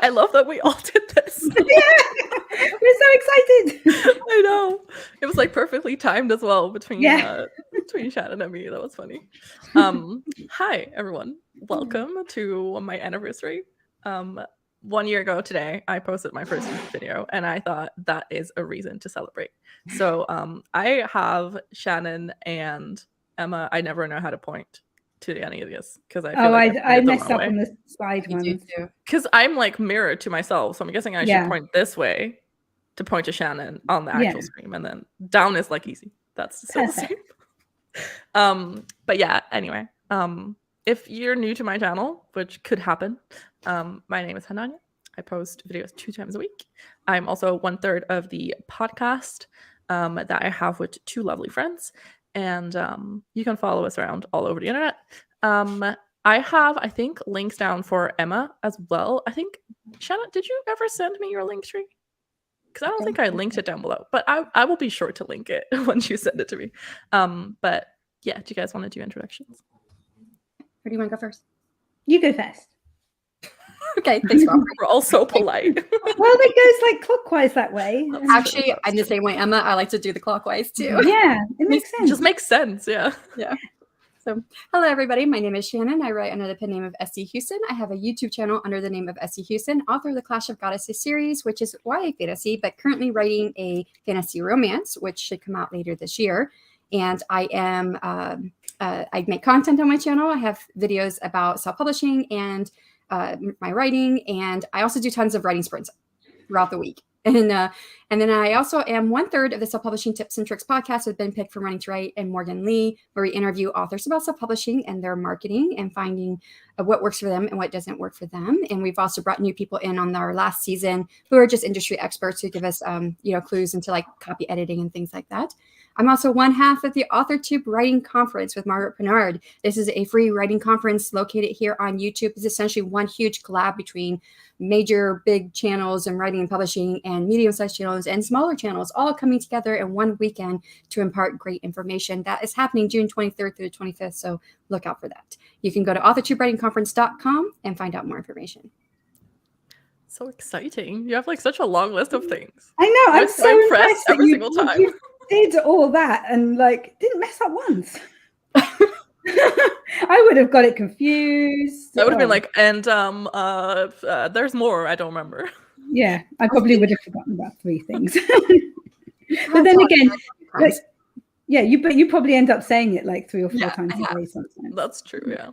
I love that we all did this. Yeah, we're so excited. I know. It was like perfectly timed as well between Shannon and me. That was funny. Hi everyone. Welcome to my anniversary. 1 year ago today, I posted my first YouTube video, and I thought that is a reason to celebrate. So I have Shannon and Emma. I never know how to point to any of this because I feel like I messed up on the side ones because I'm like mirrored to myself, so I'm guessing I should point this way to point to Shannon on the actual stream, and then down is like easy. That's so the same. But yeah, anyway, if you're new to my channel, which could happen, my name is Hananya. I post videos 2 times a week. I'm also 1/3 of the podcast that I have with 2 lovely friends, and you can follow us around all over the internet. I have, I think, links down for Emma as well. I think, Shannon, did you ever send me your link tree? Because I don't think I linked it down below, but I will be sure to link it once you send it to me. But yeah, do you guys want to do introductions? Where do you want to go first? You go first. Okay, thanks, Rob. We're all so polite. Well, it goes like clockwise that way. Actually, I'm the same way, Emma. I like to do the clockwise too. Yeah, it makes sense. It just makes sense, yeah. So, hello everybody. My name is Shannon. I write under the pen name of ST Houston. I have a YouTube channel under the name of ST Houston, author of the Clash of Goddesses series, which is YA fantasy, but currently writing a fantasy romance, which should come out later this year. And I am I make content on my channel. I have videos about self-publishing and my writing, and I also do tons of writing sprints throughout the week. And then I also am 1/3 of the Self-Publishing Tips and Tricks podcast with Ben Pick from Running to Write and Morgan Lee, where we interview authors about self-publishing and their marketing and finding what works for them and what doesn't work for them. And we've also brought new people in on our last season who are just industry experts who give us clues into like copy editing and things like that. I'm also 1/2 of the Authortube Writing Conference with Margaret Bernard. This is a free writing conference located here on YouTube. It's essentially one huge collab between major big channels and writing and publishing and medium-sized channels and smaller channels all coming together in one weekend to impart great information. That is happening June 23rd through the 25th, so look out for that. You can go to authortubewritingconference.com and find out more information. So exciting. You have like such a long list of things. I know. I'm so impressed every single time. You did all that and like didn't mess up once. I would have got it confused. I would have been like, and there's more. I don't remember. Yeah, I probably would have forgotten about 3 things. But then again, like, but you probably end up saying it like 3 or 4 times a day sometimes. That's true. Yeah.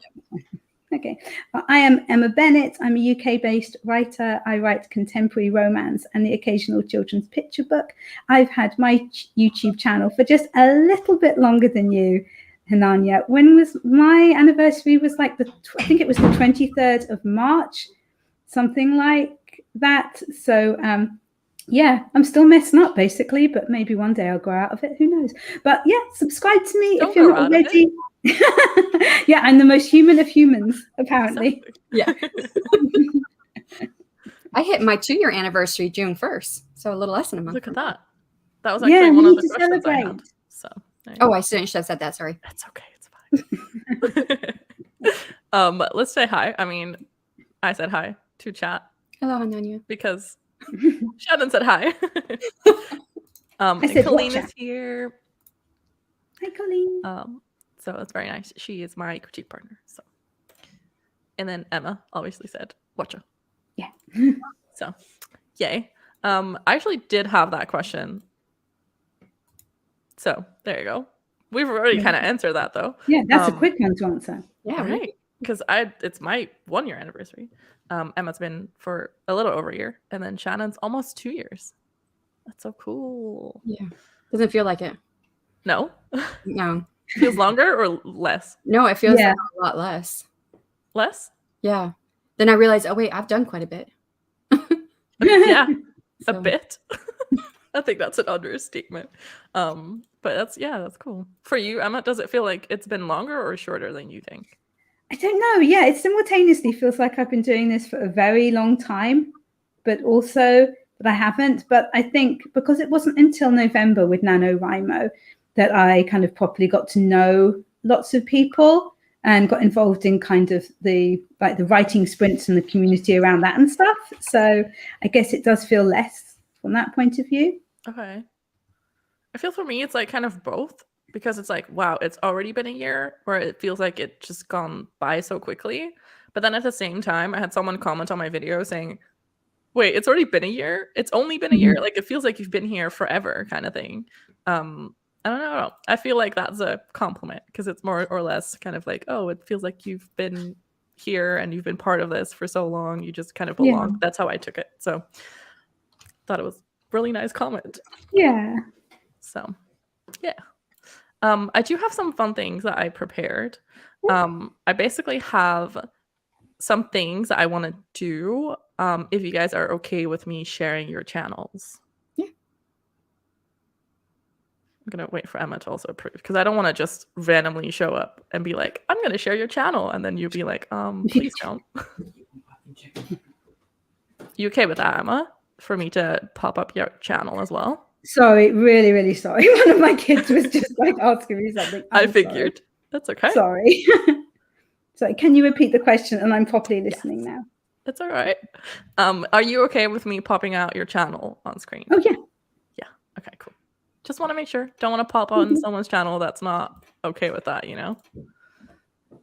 Okay. I am Emma Bennett. I'm a UK-based writer. I write contemporary romance and the occasional children's picture book. I've had my YouTube channel for just a little bit longer than you, Hananya. When was my anniversary? Was like I think it was the 23rd of March, something like that. So yeah, I'm still messing up basically, but maybe one day I'll grow out of it. Who knows? But yeah, subscribe to me if you're not already. Yeah, I'm the most human of humans, apparently. Yeah. I hit my 2-year anniversary June 1st, so a little less than a month. Look at that. That was actually one of the questions I had. So. Oh, I shouldn't have said that. Sorry. That's okay. It's fine. Let's say hi. I mean, I said hi to chat. Hello, Hananya. Because Shannon said hi. Colleen is here. Hi, Colleen. So it's very nice. She is my critique partner. So, and then Emma obviously said, "Watcha." Yeah. So, yay. I actually did have that question. So there you go. We've already kind of answered that though. Yeah, that's a quick one to answer. Yeah, right. Because it's my 1-year anniversary. Emma's been for a little over a year, and then Shannon's almost 2 years. That's so cool. Yeah. Doesn't feel like it. No. No. Feels longer or less? No, it feels like a lot less. Less? Yeah. Then I realized, oh wait, I've done quite a bit. Yeah, a bit. I think that's an understatement. But that's cool. For you, Emma, does it feel like it's been longer or shorter than you think? I don't know. Yeah, it simultaneously feels like I've been doing this for a very long time, but also that I haven't. But I think because it wasn't until November with NaNoWriMo that I kind of properly got to know lots of people. and got involved in kind of the writing sprints and the community around that and stuff. So I guess it does feel less from that point of view. Okay. I feel for me, it's like kind of both, because it's like, wow, it's already been a year, where it feels like it just gone by so quickly. But then at the same time, I had someone comment on my video saying, wait, it's already been a year? It's only been a year? Like, it feels like you've been here forever kind of thing. I don't know. I feel like that's a compliment, because it's more or less kind of like, oh, it feels like you've been here and you've been part of this for so long. You just kind of belong. Yeah. That's how I took it. So thought it was a really nice comment. Yeah. So, yeah. I do have some fun things that I prepared. I basically have some things that I want to do, if you guys are okay with me sharing your channels. Yeah. I'm going to wait for Emma to also approve, because I don't want to just randomly show up and be like, I'm going to share your channel. And then you'll be like, please don't. You okay with that, Emma? For me to pop up your channel as well? Sorry, really, really sorry. One of my kids was just like asking me something. I figured. Sorry. That's okay. Sorry. Sorry, can you repeat the question? And I'm properly listening now. It's all right. Are you okay with me popping out your channel on screen? Oh, yeah. Yeah. Okay, cool. Just want to make sure. Don't want to pop on someone's channel that's not okay with that, you know?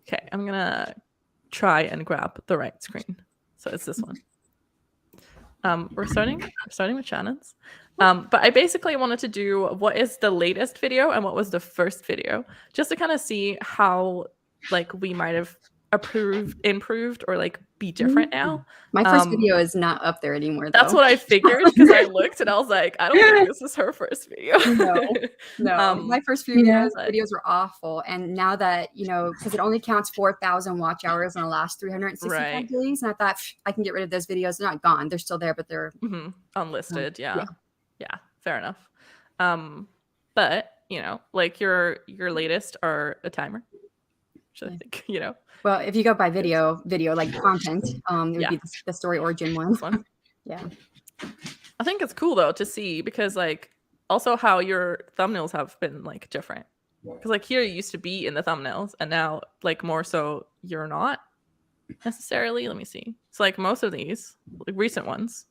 Okay, I'm going to try and grab the right screen. So it's this one. We're starting with Shannon's. But I basically wanted to do what is the latest video and what was the first video, just to kind of see how like we might have improved, or like be different now. My first video is not up there anymore, though. That's what I figured, because I looked and I was like, I don't think this is her first video. No. My first few videos were awful. And now that, you know, because it only counts 4,000 watch hours in the last 365 days. And I thought, I can get rid of those videos. They're not gone. They're still there, but they're unlisted. Yeah, fair enough. But, you know, like your latest are a timer. I think, you know. Well, if you go by video like content, it would be the story origin one. Yeah. I think it's cool though to see, because like also how your thumbnails have been like different. Because like here you used to be in the thumbnails, and now like more so you're not necessarily. Let me see. So like most of these like recent ones.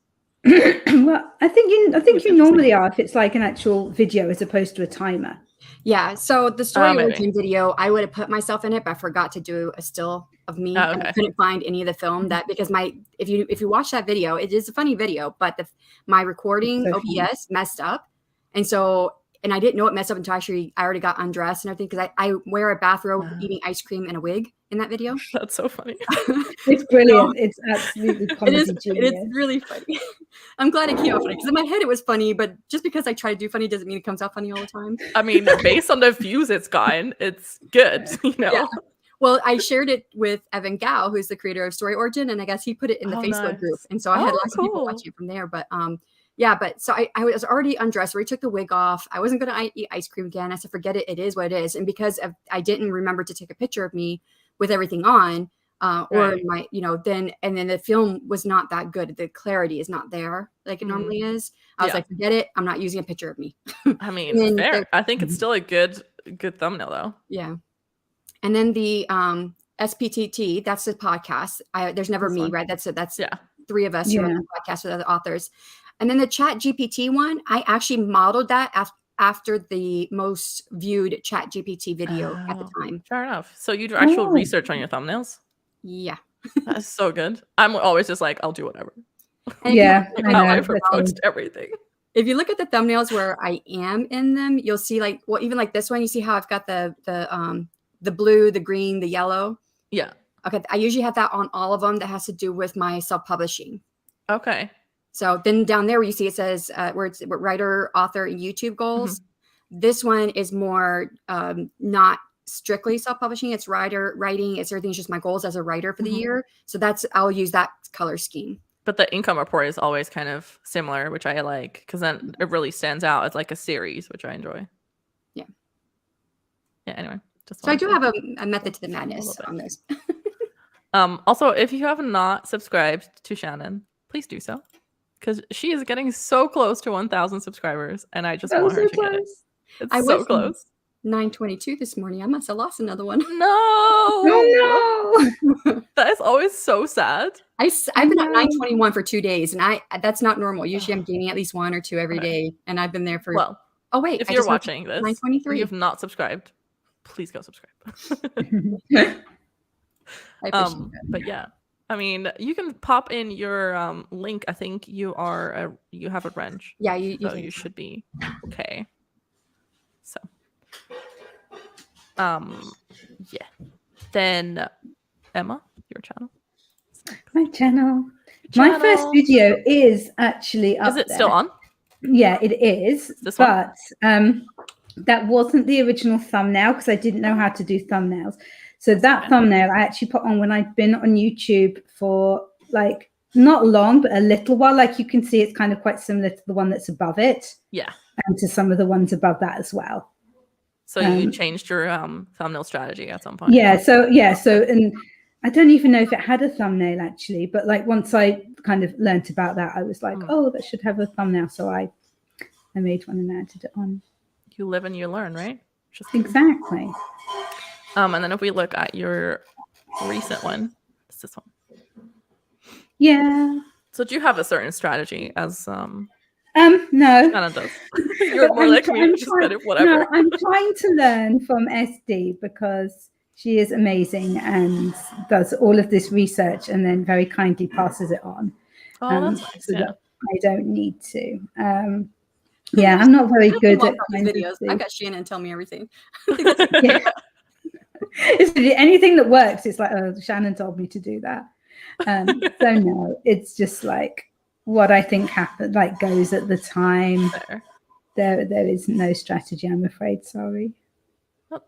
Well, I think you normally are if it's like an actual video as opposed to a timer. Yeah, so the story origin video, I would have put myself in it, but I forgot to do a still of me. And I couldn't find any of the film that, because if you watch that video, it is a funny video, but my recording OBS messed up, and I didn't know it messed up until I already got undressed and everything, because I wear a bathrobe eating ice cream and a wig in that video. That's so funny. It's brilliant. It's absolutely comedy genius. It's really funny. I'm glad it came out funny, because in my head it was funny, but just because I try to do funny doesn't mean it comes out funny all the time. I mean, based on the views it's gotten, it's good, you know? Yeah. Well, I shared it with Evan Gao, who's the creator of Story Origin, and I guess he put it in the Facebook group. And so I had lots of people watching it from there. But but so I was already undressed, already took the wig off. I wasn't going to eat ice cream again. I said, forget it. It is what it is. And because I didn't remember to take a picture of me with everything on, or my, you know, then the film was not that good. The clarity is not there like it normally is. I was like, forget it. I'm not using a picture of me. I mean, fair. I think it's still a good thumbnail though. Yeah. And then the SPTT, that's the podcast. There's never me, right? That's three of us who are on the podcast with other authors. And then the Chat GPT one, I actually modeled that after the most viewed Chat GPT video at the time. Fair enough. So you do actual research on your thumbnails? Yeah. That's so good. I'm always just like, I'll do whatever. I post everything. If you look at the thumbnails where I am in them, you'll see like, well, even like this one, you see how I've got the blue, the green, the yellow. Yeah. Okay. I usually have that on all of them. That has to do with my self-publishing. Okay. So then down there where you see it says where it's writer, author, and YouTube goals. This one is more not strictly self-publishing. It's writing. It's everything's just my goals as a writer for the year. So I'll use that color scheme. But the income report is always kind of similar, which I like, because then it really stands out. It's like a series, which I enjoy. Yeah. Yeah. Anyway. So I do have a method to the madness on this. Also, if you have not subscribed to Shannon, please do so, because she is getting so close to 1,000 subscribers, and I just want her to get it. It's so close. 9:22 this morning. I must have lost another one. No. Oh no. That is always so sad. I've been at 9:21 for 2 days, and that's not normal. Usually I'm gaining at least 1 or 2 every day, and I've been there for. Well, oh wait, if you're watching this, 9:23. You have not subscribed, please go subscribe. I appreciate that. But yeah, I mean, you can pop in your link. I think you have a wrench. Yeah, you should be okay. So, yeah. Then Emma, your channel. My channel. My first video is actually up. Is it there. still on? Yeah, it is. This one? But that wasn't the original thumbnail because I didn't know how to do thumbnails. So that thumbnail I actually put on when I'd been on YouTube for like not long, but a little while. Like you can see, it's kind of quite similar to the one that's above it. Yeah. And to some of the ones above that as well. So you changed your thumbnail strategy at some point. Yeah. So and I don't even know if it had a thumbnail actually, but like once I kind of learned about that, I was like, oh, that should have a thumbnail. So I made one and added it on. You live and you learn, right? Exactly. And then if we look at your recent one, it's this one. Yeah. So do you have a certain strategy as no. Shannon does. You're more like me, just kind of whatever. No, I'm trying to learn from SD because she is amazing and does all of this research and then very kindly passes it on. Oh, that's nice. So that I don't need to. Yeah, I'm not very good at videos. I got Shannon tell me everything. Yeah. Anything that works, it's like, oh, Shannon told me to do that. So no, it's just like what I think happened, like goes at the time. There is no strategy, I'm afraid. Sorry.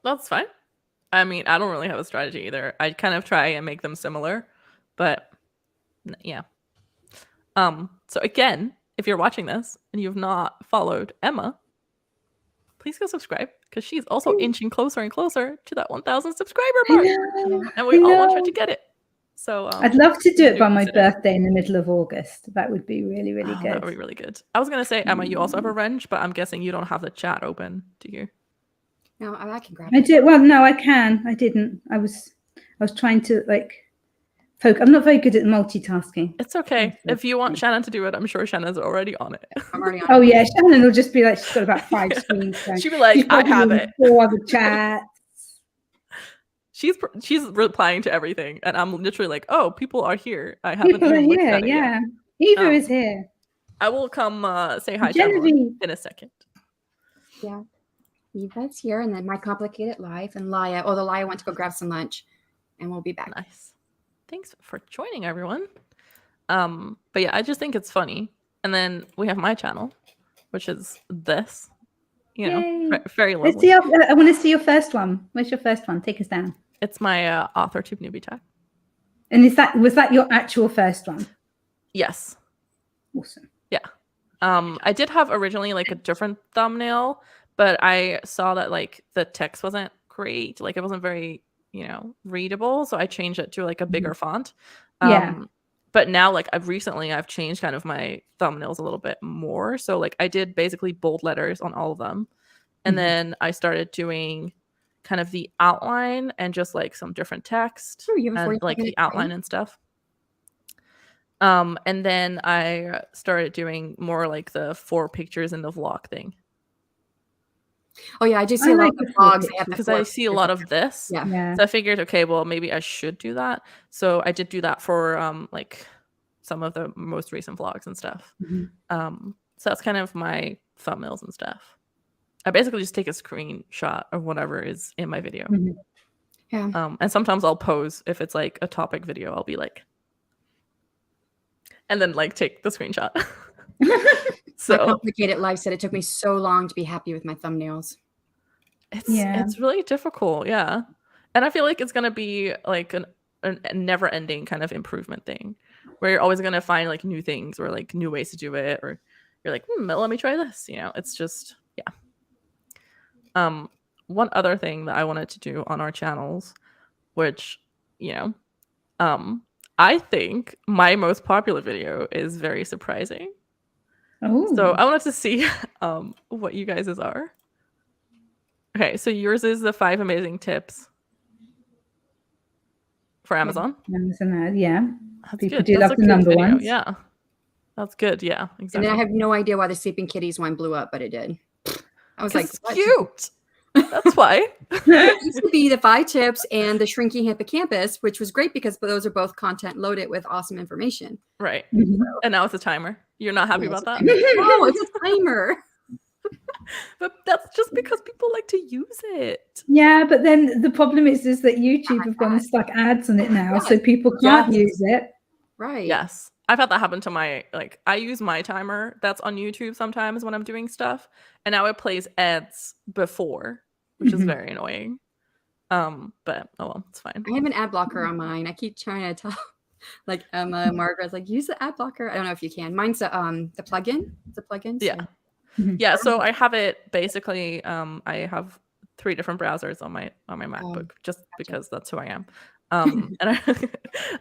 That's fine. I mean, I don't really have a strategy either. I kind of try and make them similar, but yeah. So again, if you're watching this and you've not followed Emma, please go subscribe because she's also inching closer and closer to that 1,000 subscriber mark, and we all want her to get it. So I'd love to do it by my birthday in the middle of August. That would be really, really good. That would be really good. I was gonna say, Emma, you also have a wrench, but I'm guessing you don't have the chat open, do you? No, I can grab it. I did. Well, no, I can. I didn't. I was trying to like focus. I'm not very good at multitasking. It's okay. If you want Shannon to do it, I'm sure Shannon's already on it. I'm already on it. Oh yeah, Shannon will just be like, she's got about 5 screens. She'll be like, I have it. 4 other chats. She's replying to everything, and I'm literally like, "Oh, people are here. I haven't people even looked here, at it yeah. yet." Eva is here. I will come say hi Genevieve. to everyone in a second. Yeah, Eva's here, and then my complicated life and Laya. Oh, the Laya went to go grab some lunch, and we'll be back. Nice. Thanks for joining, everyone. But yeah, I just think it's funny. And then we have my channel, which is this. You know, very lovely. I want to see your first one. Where's your first one? Take us down. It's my Authortube newbie tag. And was that your actual first one? Yes. Awesome. Yeah. I did have originally like a different thumbnail, but I saw that like the text wasn't great. Like it wasn't very, readable. So I changed it to like a bigger font. But now like I've changed kind of my thumbnails a little bit more. So like I did basically bold letters on all of them. And then I started doing kind of the outline and just like some different text and like the outline and stuff. And then I started doing more like the 4 pictures in the vlog thing. Oh yeah, I do see a lot of vlogs because I see a lot of this. Yeah. So I figured, okay, well maybe I should do that. So I did do that for like some of the most recent vlogs and stuff. So that's kind of my thumbnails and stuff. I basically just take a screenshot of whatever is in my video. Yeah. And sometimes I'll pose if it's like a topic video. I'll be like, and then like take the screenshot. So my complicated life said it took me so long to be happy with my thumbnails. It's really difficult, yeah. And I feel like it's gonna be like a never-ending kind of improvement thing, where you're always gonna find like new things or like new ways to do it, or you're like, let me try this. It's just one other thing that I wanted to do on our channels, which I think my most popular video is very surprising. Oh. So I wanted to see what you guys' are. Okay, so yours is the 5 amazing tips for Amazon. Amazon, yeah. That's People good. do That's love a the good number video. ones. Yeah, that's good. Yeah, And exactly. then I have no idea why the Sleeping Kitties one blew up, but it did. I was like, it's what? cute. That's why. It used to be the 5 tips and the Shrinking Hippocampus, which was great because those are both content loaded with awesome information. Right. Mhm. And now it's a timer. You're not happy about that? No, it's a timer. But that's just because people like to use it. Yeah, but then the problem is that YouTube have gone and stuck ads on it now, so people can't use it. Right. Yes. I've had that happen to my, like, I use my timer that's on YouTube sometimes when I'm doing stuff, and now it plays ads before, which is very annoying. But oh well, it's fine. I have an ad blocker on mine. I keep trying to tell like Emma, Margaret's like, use the ad blocker. I don't know if you can. Mine's the plugin. It's a plugin. So. Yeah. Yeah, so I have it basically, I have 3 different browsers on my MacBook just because that's who I am. And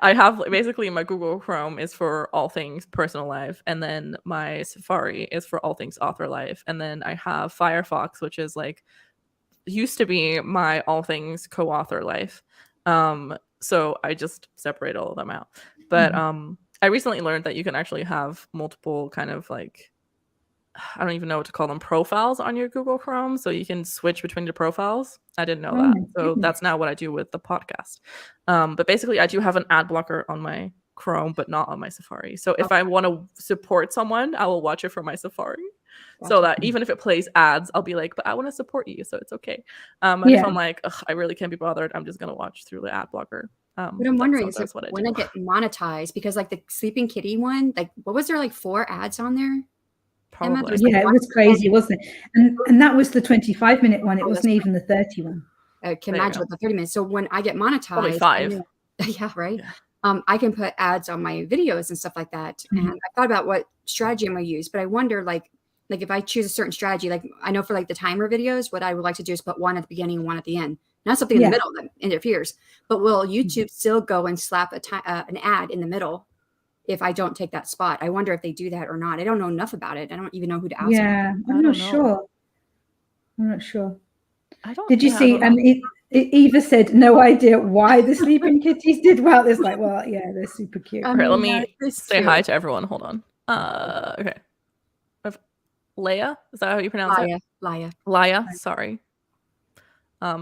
I have basically my Google Chrome is for all things personal life, and then my Safari is for all things author life, and then I have Firefox, which is like used to be my all things co-author life. So I just separate all of them out. But I recently learned that you can actually have multiple kind of like, I don't even know what to call them, profiles on your Google Chrome, so you can switch between the profiles. I didn't know that. So that's now what I do with the podcast. But basically I do have an ad blocker on my Chrome, but not on my Safari. So if I want to support someone, I will watch it from my Safari. So that even if it plays ads, I'll be like, but I want to support you, so it's okay. And if I'm like, I really can't be bothered, I'm just gonna watch through the ad blocker. But I'm wondering when I get monetized, because like the Sleeping Kitty one, like what was there, like 4 ads on there? Probably. Yeah, it was crazy, wasn't it? And that was the 25-minute one. It wasn't even the 30 one. I can imagine with the 30 minutes. So when I get monetized, probably 5. Yeah, right. Yeah. I can put ads on my videos and stuff like that. And I thought about what strategy I'm gonna use, but I wonder like if I choose a certain strategy, like I know for like the timer videos, what I would like to do is put 1 at the beginning and 1 at the end. Not something in the middle that interferes. But will YouTube still go and slap an ad in the middle if I don't take that spot? I wonder if they do that or not. I don't know enough about it. I don't even know who to ask. Yeah, I'm not sure. Did you see? Eva said no idea why the Sleeping Kitties did well. It's like, well, yeah, they're super cute. Okay, let me say hi to everyone. Hold on. Okay. Leia, is that how you pronounce it? Leia. Sorry.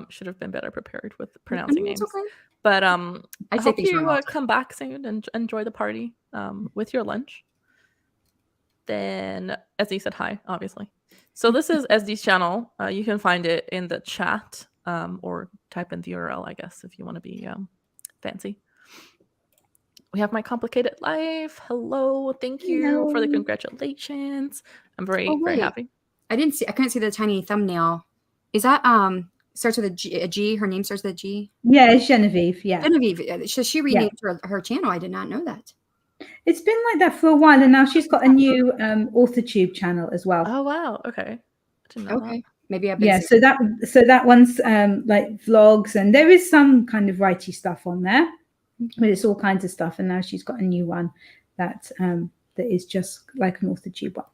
Should have been better prepared with pronouncing names. Okay. But I hope you come back soon and enjoy the party with your lunch. Then SD said hi, obviously. So this is SD's channel. You can find it in the chat or type in the URL, I guess, if you want to be fancy. We have My Complicated Life. Hello. Thank you for the congratulations. I'm very happy. I couldn't see the tiny thumbnail. Is that starts with a G? Her name starts with a G? Yeah, it's Genevieve. Yeah. Genevieve. So she renamed her channel. I did not know that. It's been like that for a while, and now she's got a new Authortube channel as well. Oh wow. Okay. I didn't know that. Maybe I've been so that one's like vlogs, and there is some kind of writey stuff on there. But it's all kinds of stuff, and now she's got a new one that is just like an Authortube one.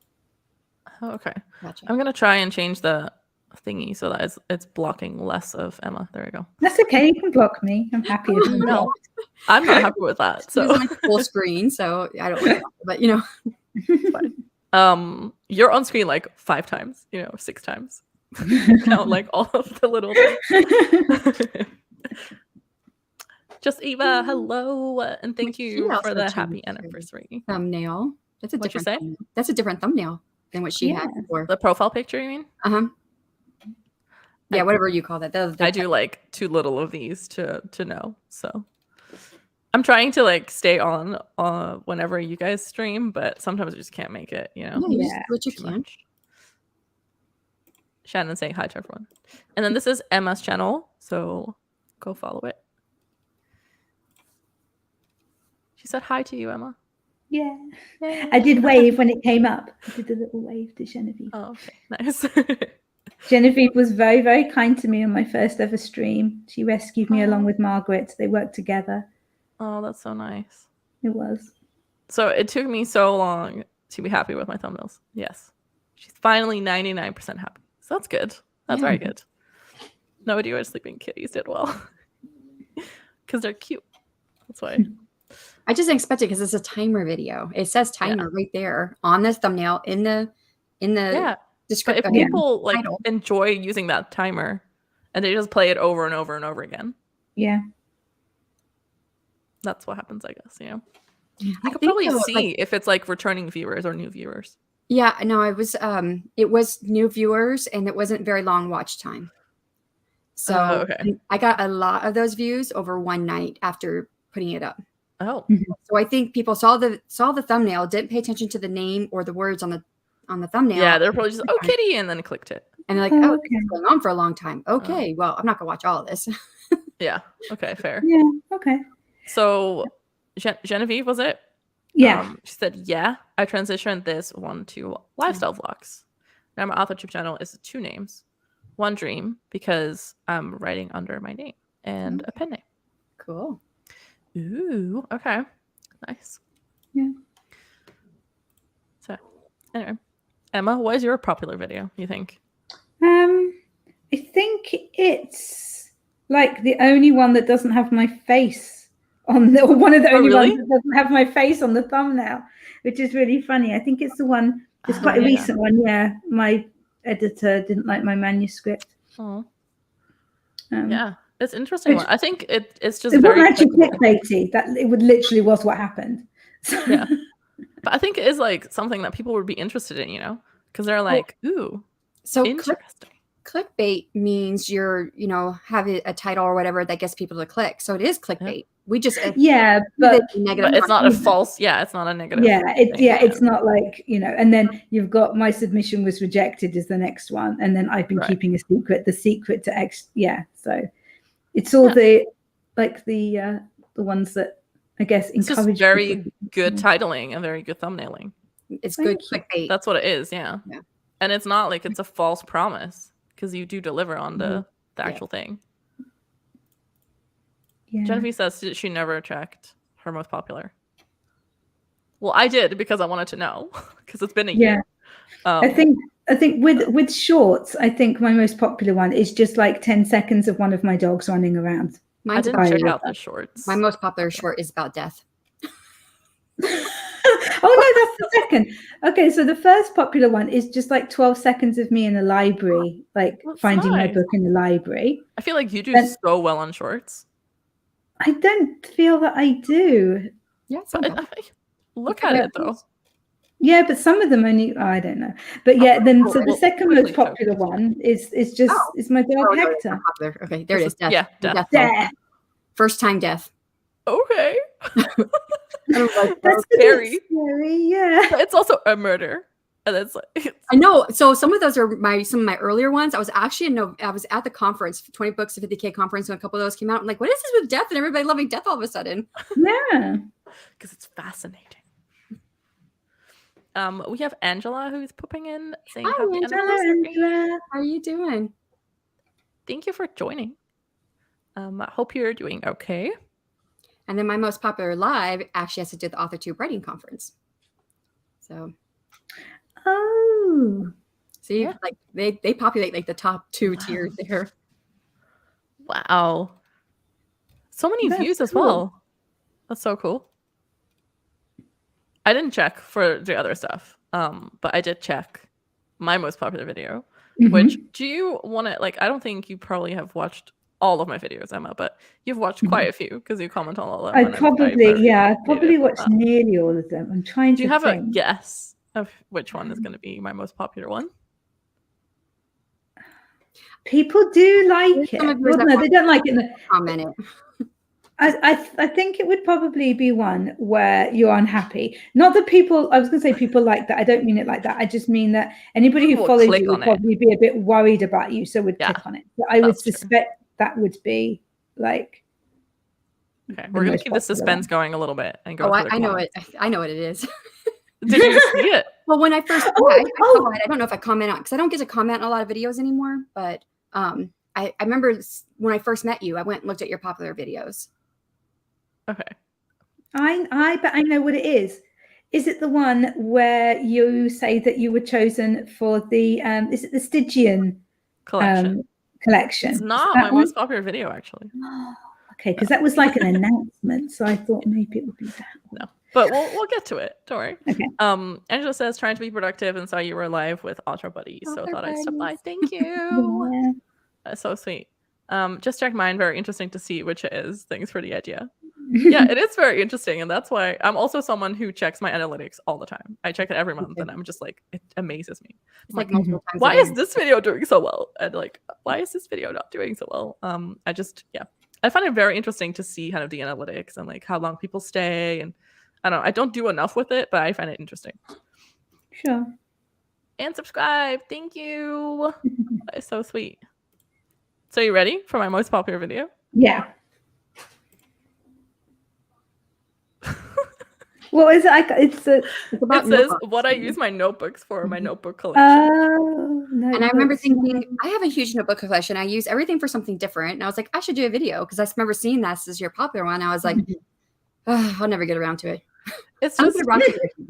Oh, okay. Gotcha. I'm gonna try and change the thingy so that it's blocking less of Emma. There we go. That's okay. You can block me. I'm happy. No, I'm not happy with that. So it's like full screen, so I don't like that, but you know. You're on screen like 5 times, 6 times. Count like all of the little things. Just Eva, hello, and thank you for the happy anniversary thumbnail. That's a What'd different. you say? That's a different thumbnail than what she had before. The profile picture, you mean? Yeah, whatever you call that. I do like too little of these to know. So I'm trying to like stay on whenever you guys stream, but sometimes I just can't make it. Yeah, what you can. Shannon saying hi to everyone, and then this is Emma's channel, so go follow it. She said hi to you, Emma. Yeah. I did wave when it came up. I did a little wave to Genevieve. Oh, okay. Nice. Genevieve was very, very kind to me on my first ever stream. She rescued me along with Margaret. They worked together. Oh, that's so nice. It was. So it took me so long to be happy with my thumbnails. Yes. She's finally 99% happy. So that's good. That's very good. No idea why sleeping kitties did well. Because they're cute. That's why. I just didn't expect it because it's a timer video. It says timer right there on the thumbnail in the description. But if people like enjoy using that timer and they just play it over and over and over again. Yeah. That's what happens, I guess, you know. You could probably see if it's like returning viewers or new viewers. Yeah, no, it was new viewers and it wasn't very long watch time. So I got a lot of those views over one night after putting it up. Oh. So I think people saw the thumbnail, didn't pay attention to the name or the words on the thumbnail. Yeah, they're probably just, oh, kitty, and then clicked it. And they're like, oh, this is going on for a long time. Okay, well, I'm not going to watch all of this. Yeah, okay, fair. Yeah, okay. So Genevieve, was it? Yeah. She said, yeah, I transitioned this one to lifestyle vlogs. Now my Authortube channel is 2 names. One Dream, because I'm writing under my name, and a pen name. Cool. Ooh, okay. Nice. Yeah. So, anyway. Emma, what is your popular video, you think? I think it's like the only one that doesn't have my face on the, or one of the only ones that doesn't have my face on the thumbnail, which is really funny. I think it's the one, it's quite a recent one. Yeah. My editor didn't like my manuscript. Oh. Yeah. It's interesting. I think it's just it very wasn't actually clickbaity. That it would literally was what happened. Yeah. But I think it is like something that people would be interested in, you know, because they're like, ooh, so interesting. Clickbait means you're, you know, have a title or whatever that gets people to click. So it is clickbait. Yeah. We just but it's not a false. Yeah, it's not a negative. It's not like, you know. And then you've got my submission was rejected is the next one, and then I've been keeping a secret. The secret to X. Yeah, so it's all the ones that I guess encourage. It's just very good titling and very good thumbnailing. It's good clickbait. That's what it is. Yeah. And it's not like it's a false promise because you do deliver on the actual thing. Yeah. Genevieve says she never checked her most popular. Well, I did because I wanted to know because it's been a year. I think with shorts, I think my most popular one is just like 10 seconds of one of my dogs running around. I didn't check out the shorts. My most popular short is about death. Oh no, that's the second. Okay, so the first popular one is just like 12 seconds of me in a library, like finding my book in the library. I feel like you do so well on shorts. I don't feel that I do. Yeah, look at it though. Yeah, but some of them only I don't know. But yeah, then so the second most popular one is my dog Hector. Okay, there it is. Death. Yeah, death. First time death. Okay. That's scary. Yeah. But it's also a murder. And it's like I know. So some of those are some of my earlier ones. I was actually I was at the conference, 20 books to 50K conference, when a couple of those came out. I'm like, what is this with death and everybody loving death all of a sudden? Yeah. Because it's fascinating. We have Angela who's pooping in saying hi, Angela. How are you doing? Thank you for joining. I hope you're doing okay. And then my most popular live actually has to do with the Authortube writing conference. So see, like they populate like the top 2 tiers there. Wow. So many views as well. That's so cool. I didn't check for the other stuff. But I did check my most popular video. Which do you want to I don't think you probably have watched all of my videos, Emma, but you've watched quite a few because you comment on all of them. I probably watched nearly all of them. I'm trying to Do you have a guess of which one is going to be my most popular one? People do like it. Well, no, they don't like it. Comment it. I think it would probably be one where you're unhappy. Not that people, I was going to say people like that. I don't mean it like that. I just mean that anybody who follows you would probably be a bit worried about you, so would click on it. So I would suspect that would be like. Okay, we're going to keep the suspense going a little bit and go. I know it. I know what it is. Did you see it? Well, when I first, I don't know if I comment on because I don't get to comment on a lot of videos anymore. But I remember when I first met you, I went and looked at your popular videos. Okay. I bet I know what it is. Is it the one where you say that you were chosen for the is it the Stygian collection? collection. It's not my most popular video, actually. Okay, because that was like an announcement, so I thought maybe it would be that one. No, but we'll get to it. Don't worry. Okay. Angela says trying to be productive and saw you were live with Author Buddies, so thought I'd stop by. Thank you. Yeah. That's so sweet. Just check mine. Very interesting to see which it is. Thanks for the idea. Yeah, it is very interesting, and that's why I'm also someone who checks my analytics all the time. I check it every month, and I'm just like, it amazes me. It's like multiple times. Why is this video doing so well? And like, why is this video not doing so well? I find it very interesting to see kind of the analytics and like how long people stay, and I don't know. I don't do enough with it, but I find it interesting. Sure. And subscribe. Thank you. It's so sweet. So you ready for my most popular video? Yeah. What is it? It says what I use my notebooks for, my notebook collection. And I remember thinking, I have a huge notebook collection. I use everything for something different. And I was like, I should do a video because I remember seeing this as your popular one. I was like, I'll never get around to it. It's just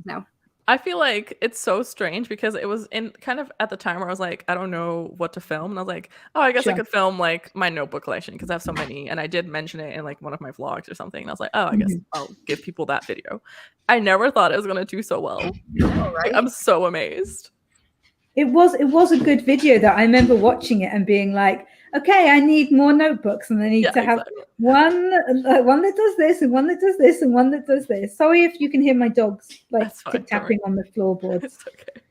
now. I feel like it's so strange because it was in kind of at the time where I was like, I don't know what to film. And I was like, oh, I guess I could film like my notebook collection because I have so many. And I did mention it in like one of my vlogs or something. And I was like, oh, I guess I'll give people that video. I never thought it was going to do so well. Right? I'm so amazed. It was a good video that I remember watching it and being like, okay, I need more notebooks, and I need to have one that does this and one that does this and one that does this. Sorry if you can hear my dogs like tick-tapping on the floorboards. It's okay.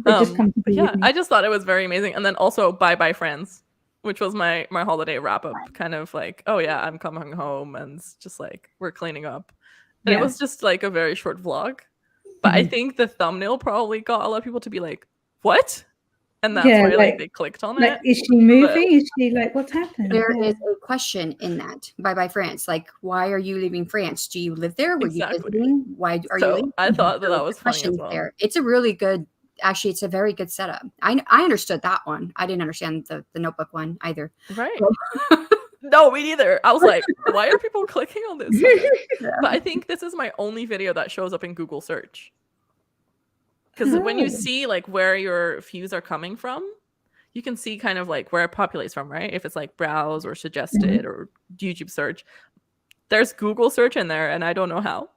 Just come to be with me. I just thought it was very amazing. And then also Bye Bye Friends, which was my holiday wrap-up, kind of like, oh yeah, I'm coming home and it's just like we're cleaning up. And it was just like a very short vlog. But I think the thumbnail probably got a lot of people to be like, what? And that's why like they clicked on it. Is she moving? Is she like, what's happening? There is a question in that. Bye Bye France. Like, why are you leaving France? Do you live there? Were you visiting? Why are you leaving? I thought that was funny as well. There. It's a really good, actually, it's a very good setup. I understood that one. I didn't understand the notebook one either. Right. No, me neither. I was like, why are people clicking on this? But I think this is my only video that shows up in Google search. Because when you see like where your views are coming from, you can see kind of like where it populates from, right? If it's like browse or suggested or YouTube search, there's Google search in there, and I don't know how.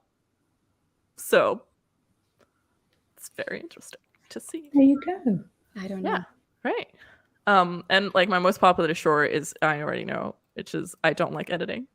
So it's very interesting to see. There you go. I don't know. Yeah, right. And like my most popular short is, I already know, which is I don't like editing.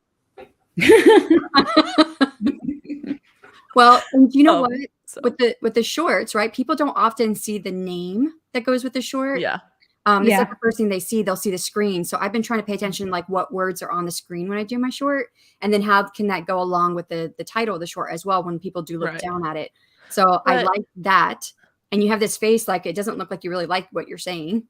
Well, and you know what? So. With the shorts, right? People don't often see the name that goes with the short. Yeah. It's like the first thing they see. They'll see the screen. So I've been trying to pay attention, like what words are on the screen when I do my short, and then how can that go along with the title of the short as well when people do look down at it. So I like that. And you have this face like it doesn't look like you really like what you're saying.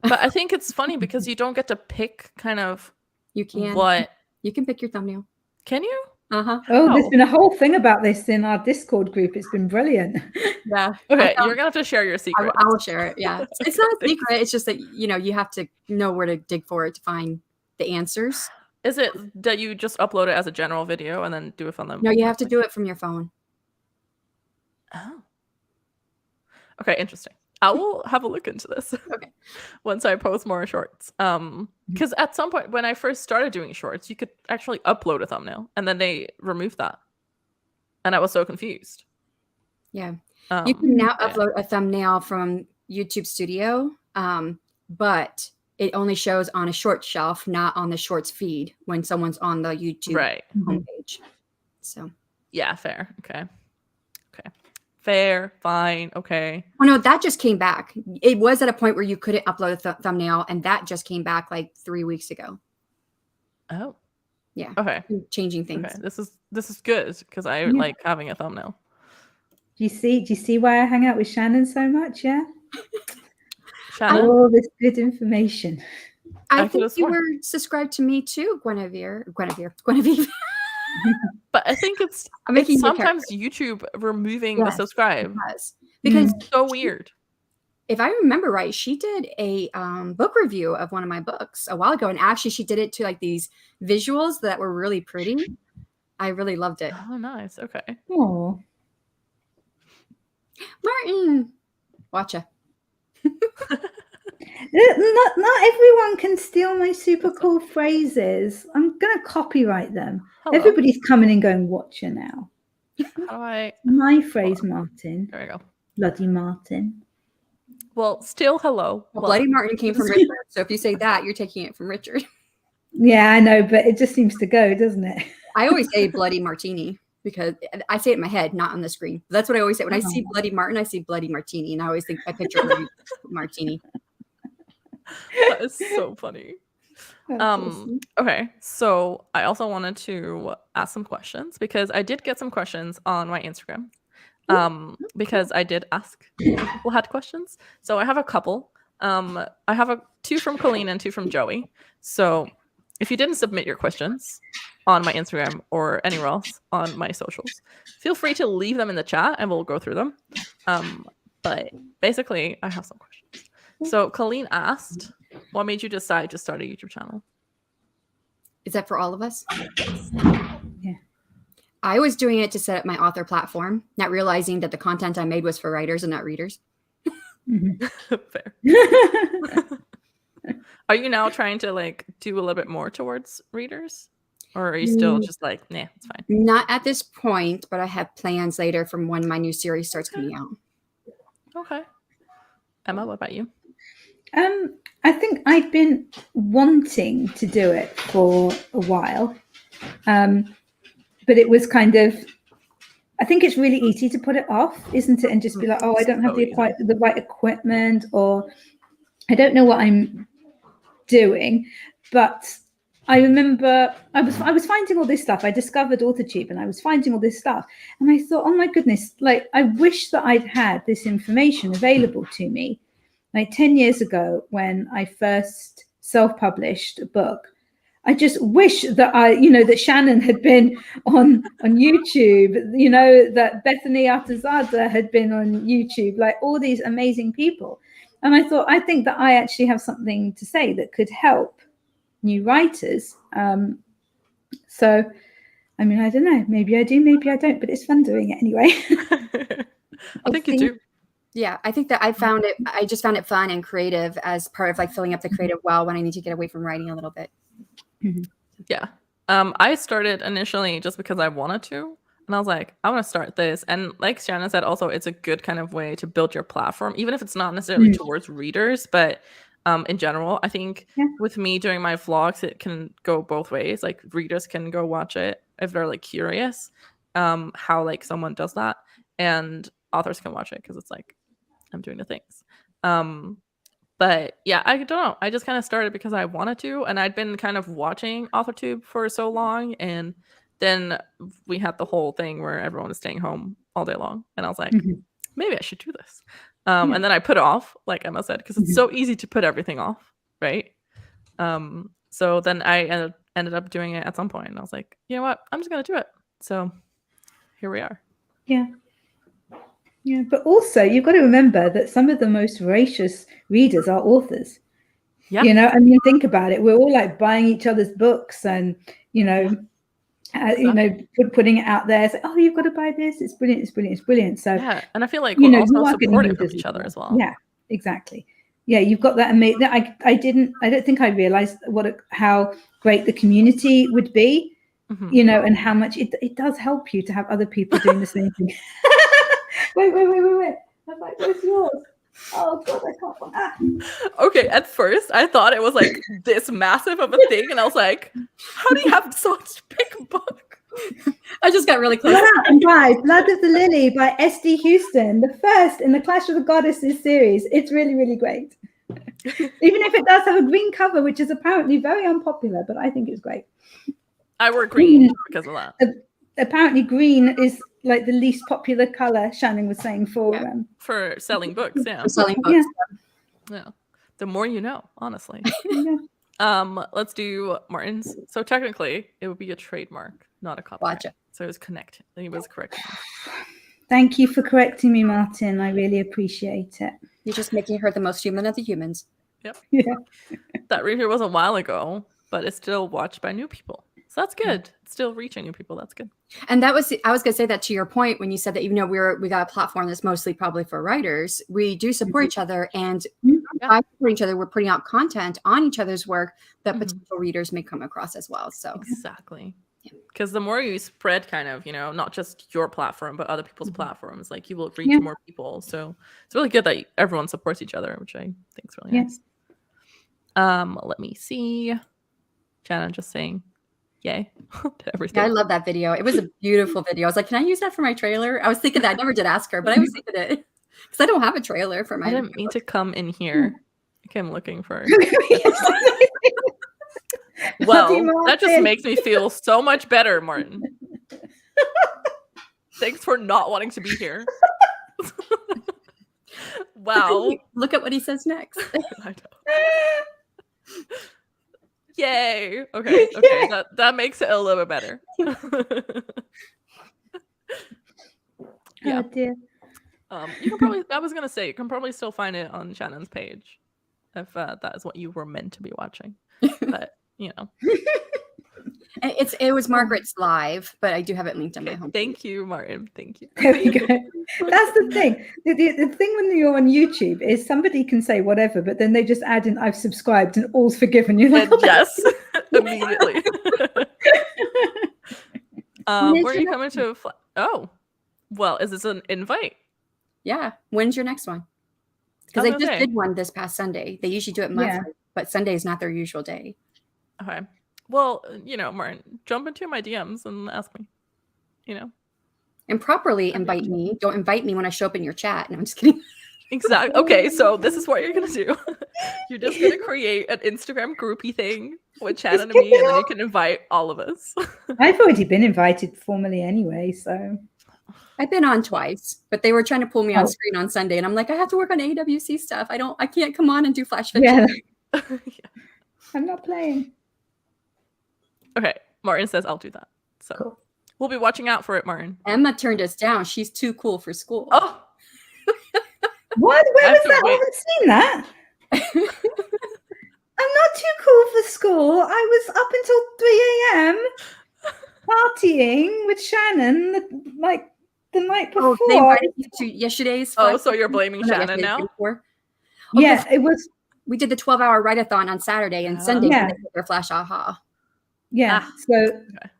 But I think it's funny because you don't get to pick kind of you can pick your thumbnail. Can you? Oh, there's been a whole thing about this in our Discord group. It's been brilliant. Yeah. Okay, you're gonna have to share your secret. I will share it. Yeah, it's not a secret. It's just that you have to know where to dig for it to find the answers. Is it that you just upload it as a general video and then do it from them? No, you have to do it from your phone. Oh. Okay, interesting. I will have a look into this. Okay. Once I post more shorts. Because at some point when I first started doing shorts, you could actually upload a thumbnail and then they removed that. And I was so confused. Yeah. You can now upload a thumbnail from YouTube Studio, but it only shows on a short shelf, not on the shorts feed when someone's on the YouTube homepage. So yeah, fair. Okay. Fair, fine, okay. Oh no, that just came back. It was at a point where you couldn't upload a thumbnail, and that just came back like 3 weeks ago. Oh, yeah. Okay, changing things. Okay. This is good because I like having a thumbnail. Do you see why I hang out with Shannon so much? Yeah. Shannon? All this good information. I think you were subscribed to me too, Guinevere. But I think it's sometimes YouTube removing the subscribe because it's so weird. If I remember right, she did a book review of one of my books a while ago, and actually she did it to like these visuals that were really pretty. I really loved it. Oh, nice. Okay. Oh, Martin, watcha. Not everyone can steal my super cool phrases. I'm gonna copyright them. Hello. Everybody's coming and going, watcher now. My phrase, Martin. There we go. Bloody Martin. Well, still hello. Well, Bloody Martin came from Richard. So if you say that, you're taking it from Richard. Yeah, I know, but it just seems to go, doesn't it? I always say Bloody Martini because I say it in my head, not on the screen. That's what I always say. When I see Bloody Martin, I see Bloody Martini. And I always think I picture Martini. That is so funny. Awesome. Okay, so I also wanted to ask some questions because I did get some questions on my Instagram. Because I did ask if people had questions. So I have a couple. I have 2 from Colleen and 2 from Joey. So if you didn't submit your questions on my Instagram or anywhere else on my socials, feel free to leave them in the chat and we'll go through them. But basically, I have some questions. So Colleen asked, what made you decide to start a YouTube channel? Is that for all of us? Yeah. I was doing it to set up my author platform, not realizing that the content I made was for writers and not readers. Fair. Are you now trying to like do a little bit more towards readers? Or are you still just like, nah, it's fine? Not at this point, but I have plans later from when my new series starts coming out. Okay. Emma, what about you? I think I'd been wanting to do it for a while. But it was kind of, I think it's really easy to put it off, isn't it? And just be like, oh, I don't have the right equipment, or I don't know what I'm doing. But I remember I was finding all this stuff. I discovered Authortube and I was finding all this stuff. And I thought, oh my goodness, like I wish that I'd had this information available to me. Like 10 years ago when I first self-published a book, I just wish that that Shannon had been on YouTube, that Bethany Artazada had been on YouTube, like all these amazing people. And I think that I actually have something to say that could help new writers. So, I mean, I don't know, maybe I do, maybe I don't, but it's fun doing it anyway. I think you do. Yeah, I think that I just found it fun and creative as part of like filling up the creative well when I need to get away from writing a little bit. Yeah. I started initially just because I wanted to. And I was like, I want to start this. And like Shannon said, also, it's a good kind of way to build your platform, even if it's not necessarily towards readers. But in general, I think with me doing my vlogs, it can go both ways. Like readers can go watch it if they're like curious how like someone does that. And authors can watch it because it's like, I'm doing the things. But yeah, I don't know. I just kind of started because I wanted to, and I'd been kind of watching Authortube for so long, and then we had the whole thing where everyone was staying home all day long, and I was like, maybe I should do this. And then I put it off, like Emma said, because it's so easy to put everything off, right? So then I ended up doing it at some point, and I was like, you know what? I'm just gonna do it. So here we are. Yeah. Yeah, but also you've got to remember that some of the most voracious readers are authors. Yeah. I mean, think about it. We're all like buying each other's books and, putting it out there. It's like, oh, you've got to buy this. It's brilliant. It's brilliant. It's brilliant. So, yeah. And I feel like we're also supportive of each other as well. Yeah, exactly. Yeah, you've got that amazing. I don't think I realized how great the community would be, and how much it does help you to have other people doing the same thing. Wait. I'm like, where's yours? Oh, God, I can't find that. Okay, at first, I thought it was like this massive of a thing. And I was like, how do you have such a big book? I just got really close. Blood of the Lily by S.D. Houston, the first in the Clash of the Goddesses series. It's really, really great. Even if it does have a green cover, which is apparently very unpopular, but I think it's great. I wear green because of that. Apparently green is like the least popular color, Shannon was saying, for selling books. Yeah. For selling books. Yeah. The more you know, honestly. Let's do Martin's. So technically it would be a trademark, not a copyright. Gotcha. So it was connected. He was correct. Thank you for correcting me, Martin. I really appreciate it. You're just making her the most human of the humans. Yep. Yeah. That review was a while ago, but it's still watched by new people. So that's good. It's still reaching new people. That's good. And I was going to say that to your point when you said that even though we got a platform that's mostly probably for writers, we do support each other. And by supporting each other, we're putting out content on each other's work that potential readers may come across as well. So exactly. Because the more you spread kind of, not just your platform, but other people's platforms, like you will reach more people. So it's really good that everyone supports each other, which I think is really nice. Let me see. Shannon just saying yay to everything. Yeah, I love that video. It was a beautiful video. I was like, can I use that for my trailer? I was thinking that. I never did ask her, but I was thinking it. Because I don't have a trailer for my. I didn't mean to come in here. Okay, I'm looking for. Well, that just makes me feel so much better, Martin. Thanks for not wanting to be here. Wow. Look at what he says next. I know. Yay. Okay. That makes it a little bit better. Oh dear. You can probably, I was gonna say, you can probably still find it on Shannon's page if that is what you were meant to be watching. But it was Margaret's live, but I do have it linked on my home. Thank you, Martin. Thank you. There we go. That's the thing. The thing when you're on YouTube is somebody can say whatever, but then they just add in "I've subscribed" and all's forgiven. You're like, yes, immediately. Where are you coming to? Oh, well, is this an invite? Yeah. When's your next one? Because they just did one this past Sunday. They usually do it monthly, but Sunday is not their usual day. Okay. Well, Martin, jump into my DMs and ask me. And properly invite me. Don't invite me when I show up in your chat. No, I'm just kidding. Exactly. Okay, so this is what you're gonna do. You're just gonna create an Instagram groupie thing with Shannon and me, and then you can invite all of us. I've already been invited formally anyway, so. I've been on twice, but they were trying to pull me on screen on Sunday, and I'm like, I have to work on AWC stuff. I can't come on and do flash fiction. Yeah. I'm not playing. Okay, Martin says I'll do that. So cool. We'll be watching out for it, Martin. Emma turned us down. She's too cool for school. Oh. What? Where was that? I haven't seen that. I'm not too cool for school. I was up until 3 a.m. partying with Shannon the night before. Oh, they invited you to yesterday's. Oh, so you're blaming Shannon now? Yeah, it was. We did the 12-hour write-a-thon on Saturday, and Sunday we did their flash aha. Yeah. So. Okay.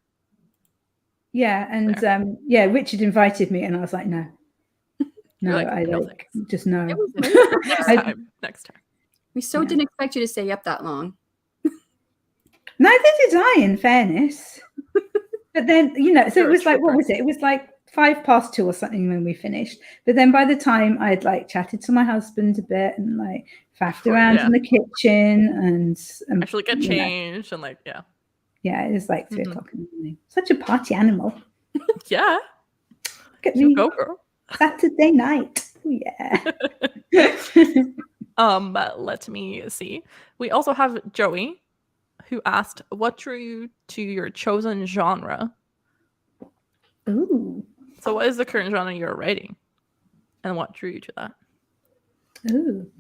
Yeah, and Richard invited me, and I was like, no, just no. Next time. We didn't expect you to stay up that long. Neither did I, in fairness. But then, so it was like, what was it? It was like 2:05 or something when we finished. But then by the time I'd chatted to my husband a bit and faffed around in the kitchen and actually get changed and Yeah, it was 3 o'clock in the morning. Such a party animal. Yeah. Look at me. Go, girl. Saturday night. Oh, yeah. Let me see. We also have Joey, who asked, what drew you to your chosen genre? Ooh. So what is the current genre you're writing? And what drew you to that? Ooh.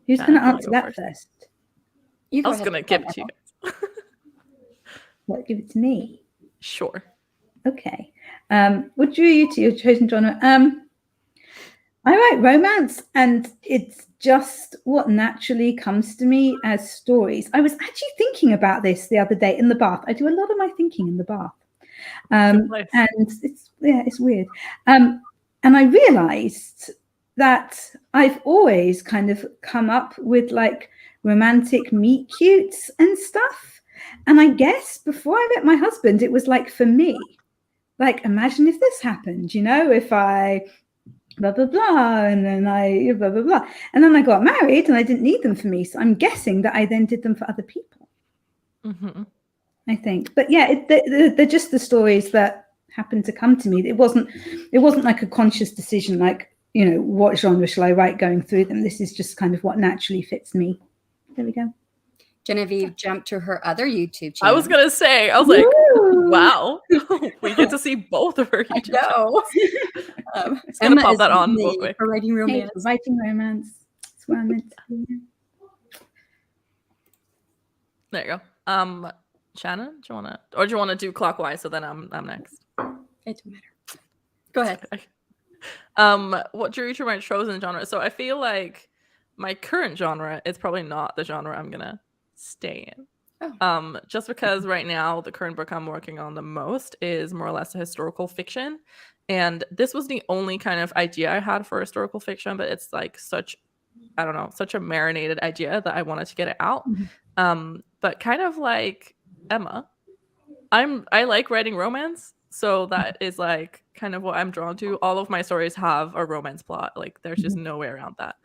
Who's going to answer that first? I was going to give it to you guys. What, give it to me? Sure. Okay. What drew you to your chosen genre? I write romance, and it's just what naturally comes to me as stories. I was actually thinking about this the other day in the bath. I do a lot of my thinking in the bath. And it's weird. And I realized that I've always kind of come up with romantic meet cutes and stuff. And I guess before I met my husband, it was for me, imagine if this happened, if I blah, blah, blah, and then I blah, blah, blah. And then I got married and I didn't need them for me. So I'm guessing that I then did them for other people. Mm-hmm. I think. But yeah, they're just the stories that happened to come to me. It wasn't a conscious decision, what genre shall I write going through them. This is just kind of what naturally fits me. There we go. Genevieve jumped to her other YouTube channel. I was going to say, I was like, wow, we get to see both of her YouTube channels. It's going to pop that on real quick. For writing romance. Hey, writing romance. That's what I meant to do. There you go. Shannon, do you want to do clockwise? So then I'm next. It doesn't matter. Go ahead. What drew you to my chosen genre? So I feel like my current genre is probably not the genre I'm gonna stay in. Oh. Just because right now the current book I'm working on the most is more or less a historical fiction. And this was the only kind of idea I had for historical fiction, but it's like such a marinated idea that I wanted to get it out. But kind of like Emma, I like writing romance, so that is like kind of what I'm drawn to. All of my stories have a romance plot. Like there's just no way around that.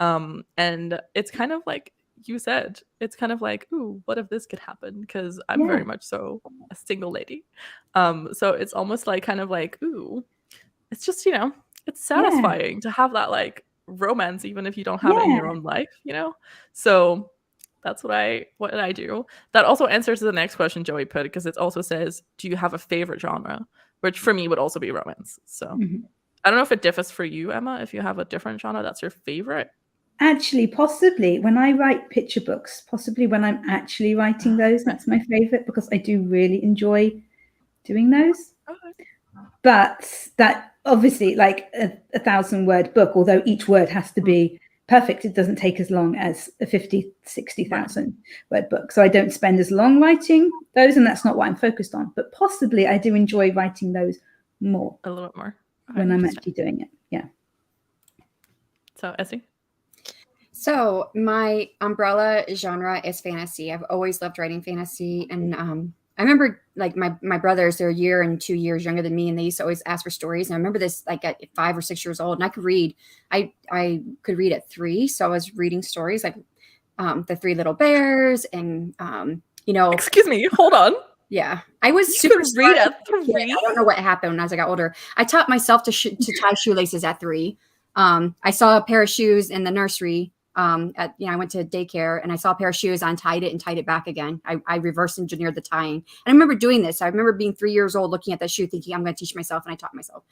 And it's kind of like you said, it's kind of like, ooh, what if this could happen? Because I'm very much so a single lady. So it's almost like kind of like, ooh, it's just, it's satisfying to have that like romance, even if you don't have it in your own life, So that's what I do. That also answers the next question Joey put, because it also says, do you have a favorite genre? Which for me would also be romance. So I don't know if it differs for you, Emma, if you have a different genre that's your favorite. Actually, possibly when I write picture books, possibly when I'm actually writing those, that's my favorite, because I do really enjoy doing those. Okay. But that obviously, like a 1,000-word book, although each word has to be perfect, it doesn't take as long as a 50,000-60,000 word book. So I don't spend as long writing those, and that's not what I'm focused on. But possibly I do enjoy writing those more. A little bit more. When I'm actually doing it. Yeah. So, Essie? So my umbrella genre is fantasy. I've always loved writing fantasy. And I remember like my brothers, they're a year and 2 years younger than me, and they used to always ask for stories. And I remember this like at 5 or 6 years old, and I could read. I could read at 3, so I was reading stories like The Three Little Bears and Excuse me, hold on. Yeah, I was super read at 3. I don't know what happened as I got older. I taught myself to tie shoelaces at 3. I saw a pair of shoes in the nursery. I went to daycare and I saw a pair of shoes, untied it and tied it back again. I reverse engineered the tying. And I remember doing this. I remember being 3 years old, looking at that shoe, thinking I'm going to teach myself. And I taught myself.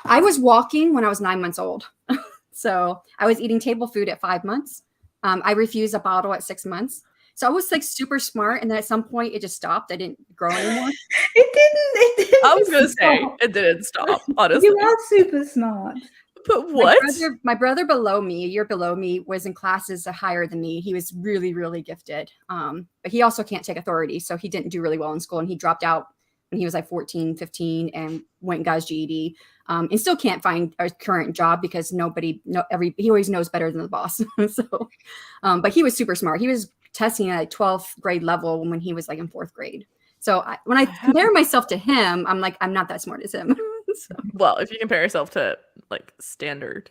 I was walking when I was 9 months old. So I was eating table food at 5 months. I refused a bottle at 6 months. So I was like super smart. And then at some point it just stopped. I didn't grow anymore. It didn't. I was going to say it didn't stop, honestly. You are super smart. But what? My brother below me, a year below me, was in classes higher than me. He was really, really gifted. But he also can't take authority. So he didn't do really well in school. And he dropped out when he was like 14, 15 and went and got his GED. And still can't find a current job because he always knows better than the boss. So, but he was super smart. He was testing at 12th grade level when he was like in 4th grade. So when I compare myself to him, I'm like, I'm not that smart as him. So. Well, if you compare yourself to like standard,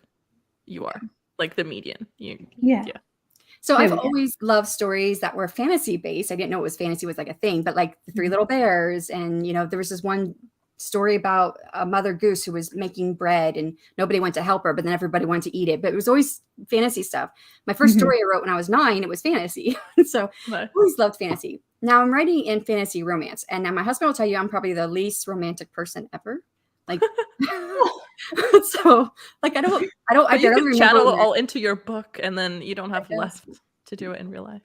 you are like the median. Yeah. So I've always loved stories that were fantasy based. I didn't know fantasy was like a thing, but like The Three Little Bears. And, there was this one story about a mother goose who was making bread and nobody went to help her, but then everybody wanted to eat it. But it was always fantasy stuff. My first story I wrote when I was 9, it was fantasy. So I always loved fantasy. Now I'm writing in fantasy romance. And now my husband will tell you I'm probably the least romantic person ever. Like, so like I don't can channel it all into your book, and then you don't have left to do it in real life.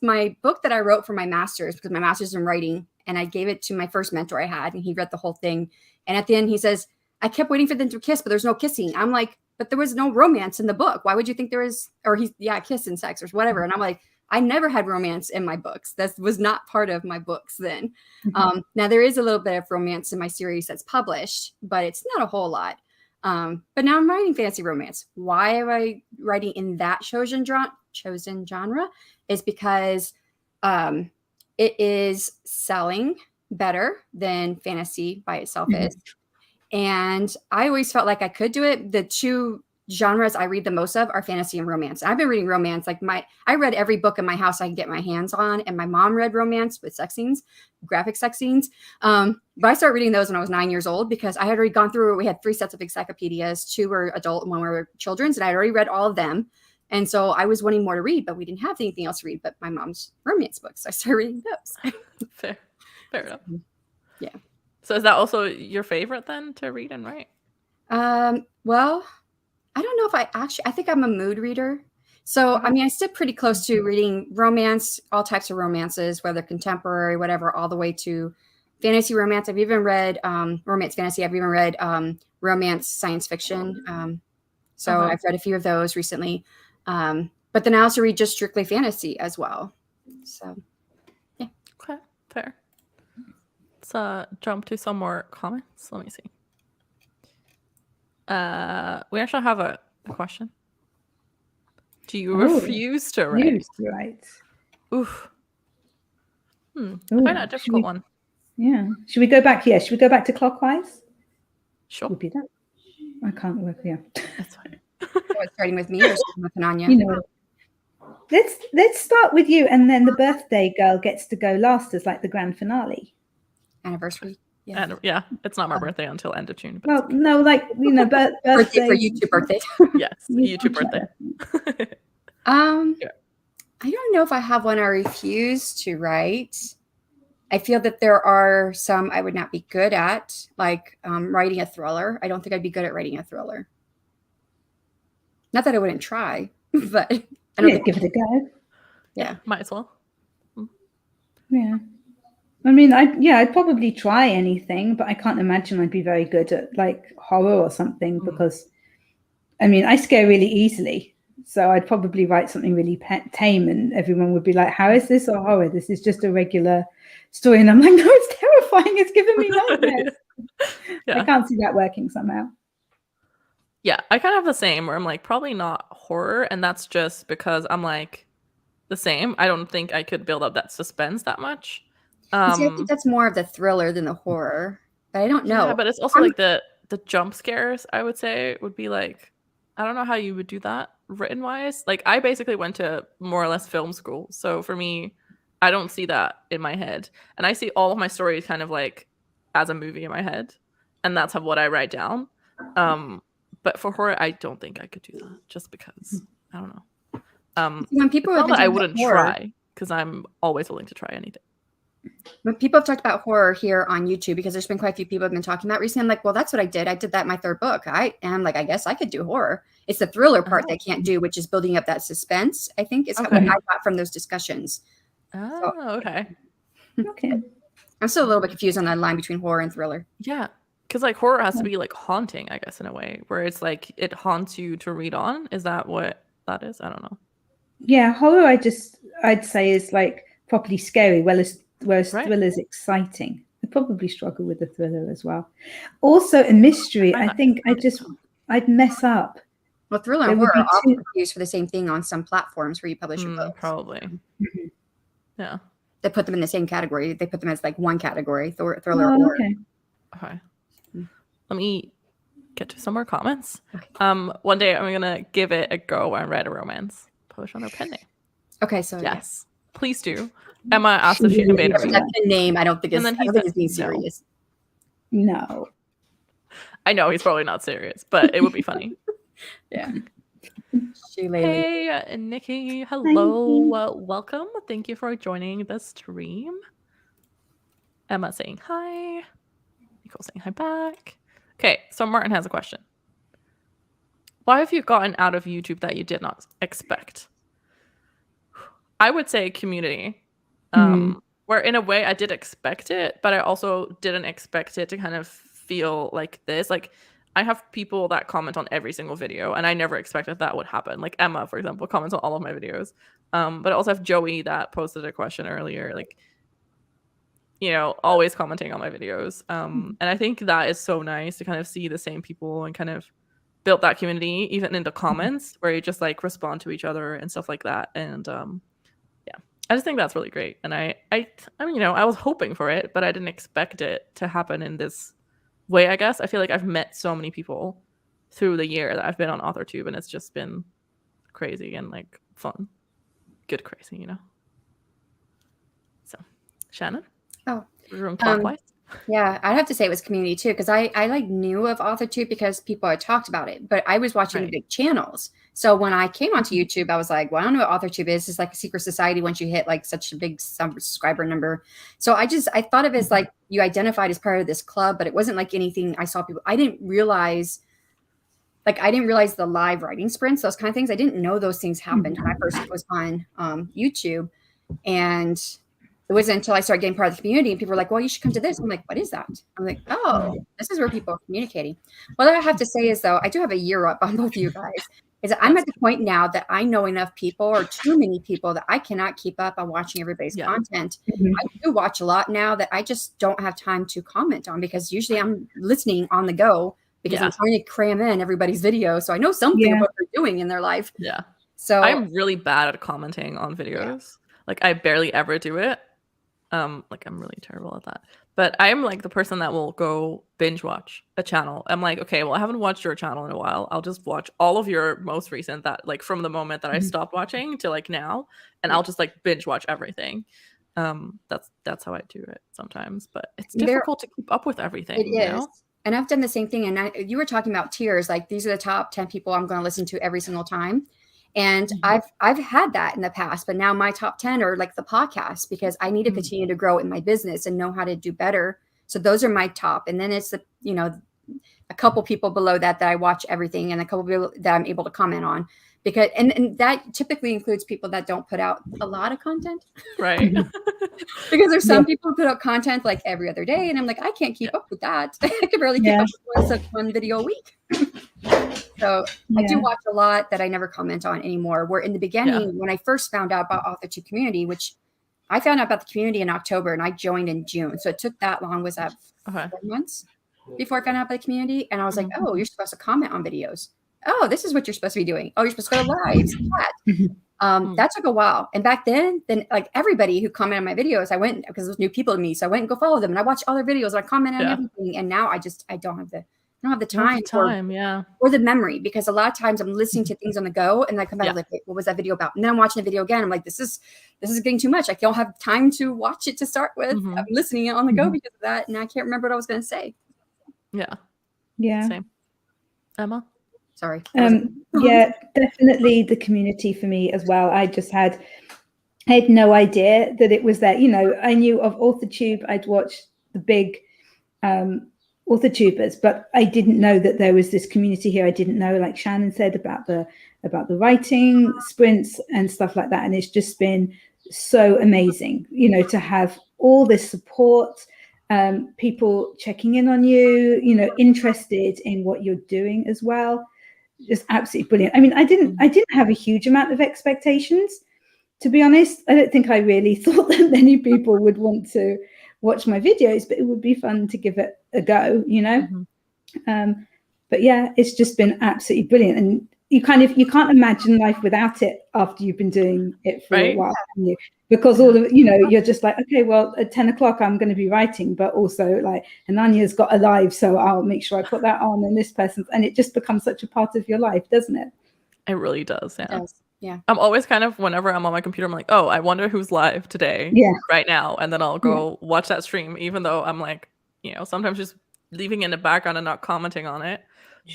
My book that I wrote for my master's, because my master's is in writing, and I gave it to my first mentor I had, and he read the whole thing. And at the end, he says, "I kept waiting for them to kiss, but there's no kissing." I'm like, "But there was no romance in the book. Why would you think there is?" Or kiss and sex or whatever. And I'm like, I never had romance in my books. That was not part of my books then. Now there is a little bit of romance in my series that's published, but it's not a whole lot. But now I'm writing fantasy romance. Why am I writing in that chosen genre? Is because it is selling better than fantasy by itself is. And I always felt like I could do it. The two genres I read the most of are fantasy and romance. I've been reading romance. I read every book in my house I can get my hands on, and my mom read romance with sex scenes, graphic sex scenes. But I started reading those when I was 9 years old because I had already gone through. We had 3 sets of encyclopedias, 2 were adult and 1 were children's, and I had already read all of them. And so I was wanting more to read, but we didn't have anything else to read but my mom's romance books. So I started reading those. Fair enough. Yeah. So is that also your favorite then to read and write? Well, I don't know if I think I'm a mood reader. So, I mean, I sit pretty close to reading romance, all types of romances, whether contemporary, whatever, all the way to fantasy romance. I've even read romance fantasy. I've even read romance science fiction. So I've read a few of those recently. But then I also read just strictly fantasy as well. So, yeah. Okay, fair. Let's jump to some more comments. Let me see. We actually have a question. Do you refuse to write? Right. Oof. I find that a difficult one. Yeah. Should we go back? Yeah. Should we go back to clockwise? Sure. Would be that. I can't work. Yeah. That's fine. Starting with me or starting with Ananya? You know. Let's start with you, and then the birthday girl gets to go last as like the grand finale. Anniversary. Yeah. And yeah, it's not my birthday until end of June. But well, no, like birthday for YouTube birthday. Yes, YouTube birthday. I don't know if I have one I refuse to write. I feel that there are some I would not be good at, like writing a thriller. I don't think I'd be good at writing a thriller. Not that I wouldn't try, but I don't give it a go. Yeah, might as well. Yeah. I mean, I'd probably try anything, but I can't imagine I'd be very good at like horror or something because, I mean, I scare really easily. So I'd probably write something really tame and everyone would be like, how is this a horror? This is just a regular story. And I'm like, no, it's terrifying. It's giving me nightmares. Yeah. I can't see that working somehow. Yeah, I kind of have the same where I'm like, probably not horror. And that's just because I'm like the same. I don't think I could build up that suspense that much. I think that's more of the thriller than the horror, but I don't know. Yeah, but it's also like the jump scares, I would say, would be like, I don't know how you would do that written wise. Like I basically went to more or less film school. So for me, I don't see that in my head. And I see all of my stories kind of like as a movie in my head. And that's what I write down. But for horror, I don't think I could do that just because I don't know. When people not that I wouldn't try because I'm always willing to try anything. When people have talked about horror here on YouTube, because there's been quite a few people have been talking about recently, I'm like, well, that's what I did. I did that in my third book. I am like, I guess I could do horror. It's the thriller part that I can't do, which is building up that suspense, I think is what I got from those discussions. Okay. Okay. I'm still a little bit confused on that line between horror and thriller. Yeah. Because like horror has to be like haunting, I guess, in a way, where it's like it haunts you to read on. Is that what that is? I don't know. Yeah, horror I'd say is like properly scary, whereas thriller is exciting. I probably struggle with the thriller as well. Also a mystery, I think I'd mess up. Well, thriller and horror are often used for the same thing on some platforms where you publish your books. Probably. Yeah. They put them in the same category. They put them as like one category, thriller or horror. Okay. Let me get to some more comments. One day I'm gonna give it a go and write a romance. Publish on her pen name. Okay, so yes, please do. Emma asked if she can beta read. That name, I don't think he's being serious. No. I know he's probably not serious, but it would be funny. Yeah. Hey, Nikki. Hello. Welcome. Thank you for joining the stream. Emma saying hi. Nicole saying hi back. Okay, so Martin has a question. Why have you gotten out of YouTube that you did not expect? I would say community. Where in a way I did expect it, but I also didn't expect it to kind of feel like this. Like I have people that comment on every single video and I never expected that would happen. Like Emma, for example, comments on all of my videos. But I also have Joey that posted a question earlier, like, you know, always commenting on my videos. And I think that is so nice to kind of see the same people and kind of build that community, even in the comments where you just like respond to each other and stuff like that. And yeah, I just think that's really great. And I mean, you know, I was hoping for it, but I didn't expect it to happen in this way, I guess. I feel like I've met so many people through the year that I've been on Authortube, and it's just been crazy and like fun. Good crazy, you know. So, Shannon? Oh. Room clockwise? Yeah, I'd have to say it was community too, because I like knew of Authortube because people had talked about it, but I was watching big channels. So when I came onto YouTube, I was like, well, I don't know what Authortube is. It's like a secret society once you hit like such a big subscriber number. So I thought of it as like you identified as part of this club, but it wasn't like anything I saw people. I didn't realize the live writing sprints, those kind of things. I didn't know those things happened when I first was on YouTube. And it wasn't until I started getting part of the community and people were like, well, you should come to this. I'm like, what is that? I'm like, oh, this is where people are communicating. What I have to say is, though, I do have a year up on both of you guys. is that I'm at the point now that I know enough people, or too many people, that I cannot keep up on watching everybody's content. I do watch a lot now that I just don't have time to comment on, because usually I'm listening on the go, because I'm trying to cram in everybody's video. So I know something of what they're doing in their life. Yeah. So I'm really bad at commenting on videos. Like I barely ever do it. Like I'm really terrible at that. But I'm like the person that will go binge watch a channel. I'm like, okay, well, I haven't watched your channel in a while. I'll just watch all of your most recent, that like from the moment that I stopped watching to like now, and I'll just like binge watch everything. That's how I do it sometimes, but it's difficult to keep up with everything. It is. And I've done the same thing. And you were talking about tiers, like these are the top 10 people I'm going to listen to every single time. And I've had that in the past, but now my top 10 are like the podcast, because I need to continue to grow in my business and know how to do better. So those are my top. And then it's the, you know, a couple people below that I watch everything, and a couple people that I'm able to comment on, because, and that typically includes people that don't put out a lot of content. Right. Because there's some people who put out content like every other day. And I'm like, I can't keep up with that. I can barely keep up with one video a week. So I do watch a lot that I never comment on anymore. Where in the beginning, when I first found out about Authortube community, which I found out about the community in October and I joined in June. So it took that long. Was that 4 months before I found out about the community? And I was like, oh, you're supposed to comment on videos. Oh, this is what you're supposed to be doing. Oh, you're supposed to go to lives. That took a while. And back then like everybody who commented on my videos, I went, because there's new people to me. So I went and go follow them, and I watched all their videos and I commented on everything. And now I don't have the time, or the memory, because a lot of times I'm listening to things on the go, and I come back like, wait, what was that video about? And then I'm watching the video again. I'm like, this is getting too much. I don't have time to watch it to start with. I'm listening on the go because of that, and I can't remember what I was going to say. Yeah. Same. Emma? Sorry. Yeah, definitely the community for me as well. I had no idea that it was there. You know, I knew of Authortube. I'd watched the big Authortubers, but I didn't know that there was this community here. I didn't know, like Shannon said, about the writing sprints and stuff like that. And it's just been so amazing, you know, to have all this support, people checking in on you, you know, interested in what you're doing as well. Just absolutely brilliant. I mean, I didn't have a huge amount of expectations, to be honest. I don't think I really thought that many people would want to watch my videos, but it would be fun to give it a go, you know. But yeah, it's just been absolutely brilliant, and you can't imagine life without it after you've been doing it for a while, because all of, you know, you're just like, okay, well, at 10 o'clock I'm going to be writing, but also like Ananya's got a live, so I'll make sure I put that on, and this person's, and it just becomes such a part of your life, doesn't it? It really does. Yeah. It does. Yeah. I'm always kind of, whenever I'm on my computer, I'm like, oh, I wonder who's live today, right now. And then I'll go watch that stream, even though I'm like, you know, sometimes just leaving in the background and not commenting on it.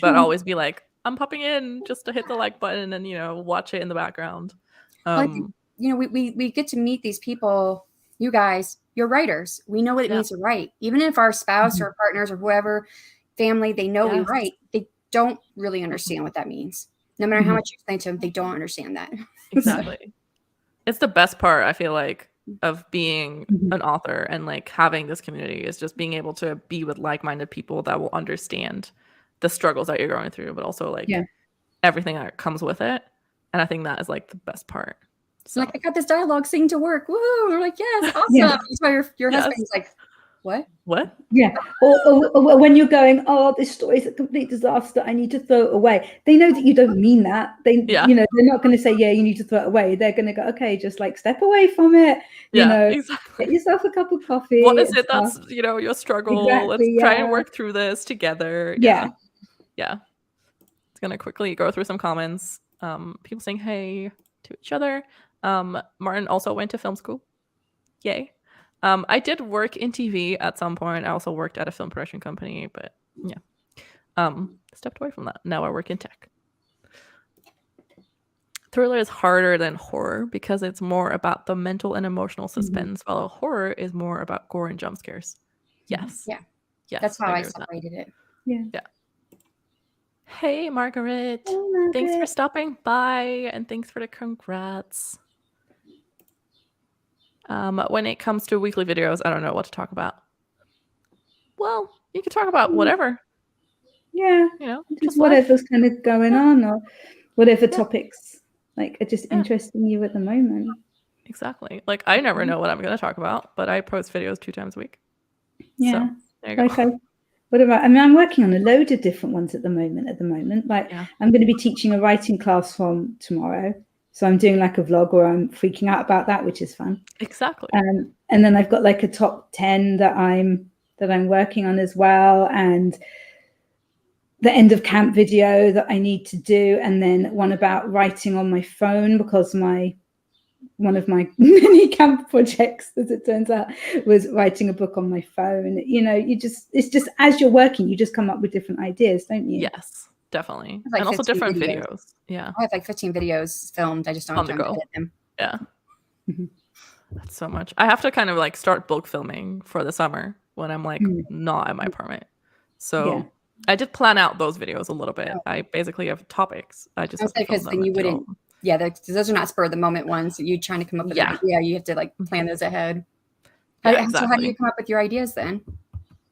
But I'll always be like, I'm popping in just to hit the like button and, you know, watch it in the background. You know, we get to meet these people. You guys, you're writers. We know what it means to write. Even if our spouse or partners or whoever, family, they know we write, they don't really understand what that means. No matter how much you explain to them, they don't understand that. Exactly. It's the best part, I feel like, of being an author and like having this community, is just being able to be with like-minded people that will understand the struggles that you're going through, but also like everything that comes with it. And I think that is like the best part. So like, I got this dialogue scene to work. Woo! We're like, yes, awesome. So your husband's like, what? Yeah. Or when you're going, oh, this story is a complete disaster, I need to throw it away. They know that you don't mean that. They, you know, they're not going to say, yeah, you need to throw it away. They're going to go, okay, just like step away from it. You know, get yourself a cup of coffee. What is it that's, you know, your struggle? Let's try and work through this together. Yeah. It's going to quickly go through some comments. People saying hey to each other. Martin also went to film school. Yay. I did work in TV at some point. I also worked at a film production company, but stepped away from that. Now I work in tech. Thriller is harder than horror because it's more about the mental and emotional suspense, while horror is more about gore and jump scares. Yes. Yeah. Yes. That's how I separated it. Yeah. Hey, Margaret. Margaret. Thanks for stopping by, and thanks for the congrats. When it comes to weekly videos, I don't know what to talk about. Well, you can talk about whatever. Yeah. You know, just whatever's kind of going on, or whatever topics like are just interesting you at the moment. Exactly. Like I never know what I'm going to talk about, but I post videos 2 times a week. Yeah. So, there you go. What about, I mean, I'm working on a load of different ones at the moment. Like I'm going to be teaching a writing class from tomorrow. So I'm doing like a vlog where I'm freaking out about that, which is fun. Exactly. And then I've got like a top 10 that I'm working on as well. And the end of camp video that I need to do. And then one about writing on my phone, because one of my mini camp projects, as it turns out, was writing a book on my phone. You know, it's just as you're working, you just come up with different ideas, don't you? Yes, definitely. Like and also different videos. Yeah. I have like 15 videos filmed. I just don't have time to edit them. Yeah. That's so much. I have to kind of like start bulk filming for the summer when I'm like not at my apartment. So I did plan out those videos a little bit. I basically have topics. I just have to film them. Then you wouldn't. Yeah, those are not spur of the moment ones. You trying to come up with an idea. You have to like plan those ahead. Exactly. So how do you come up with your ideas then?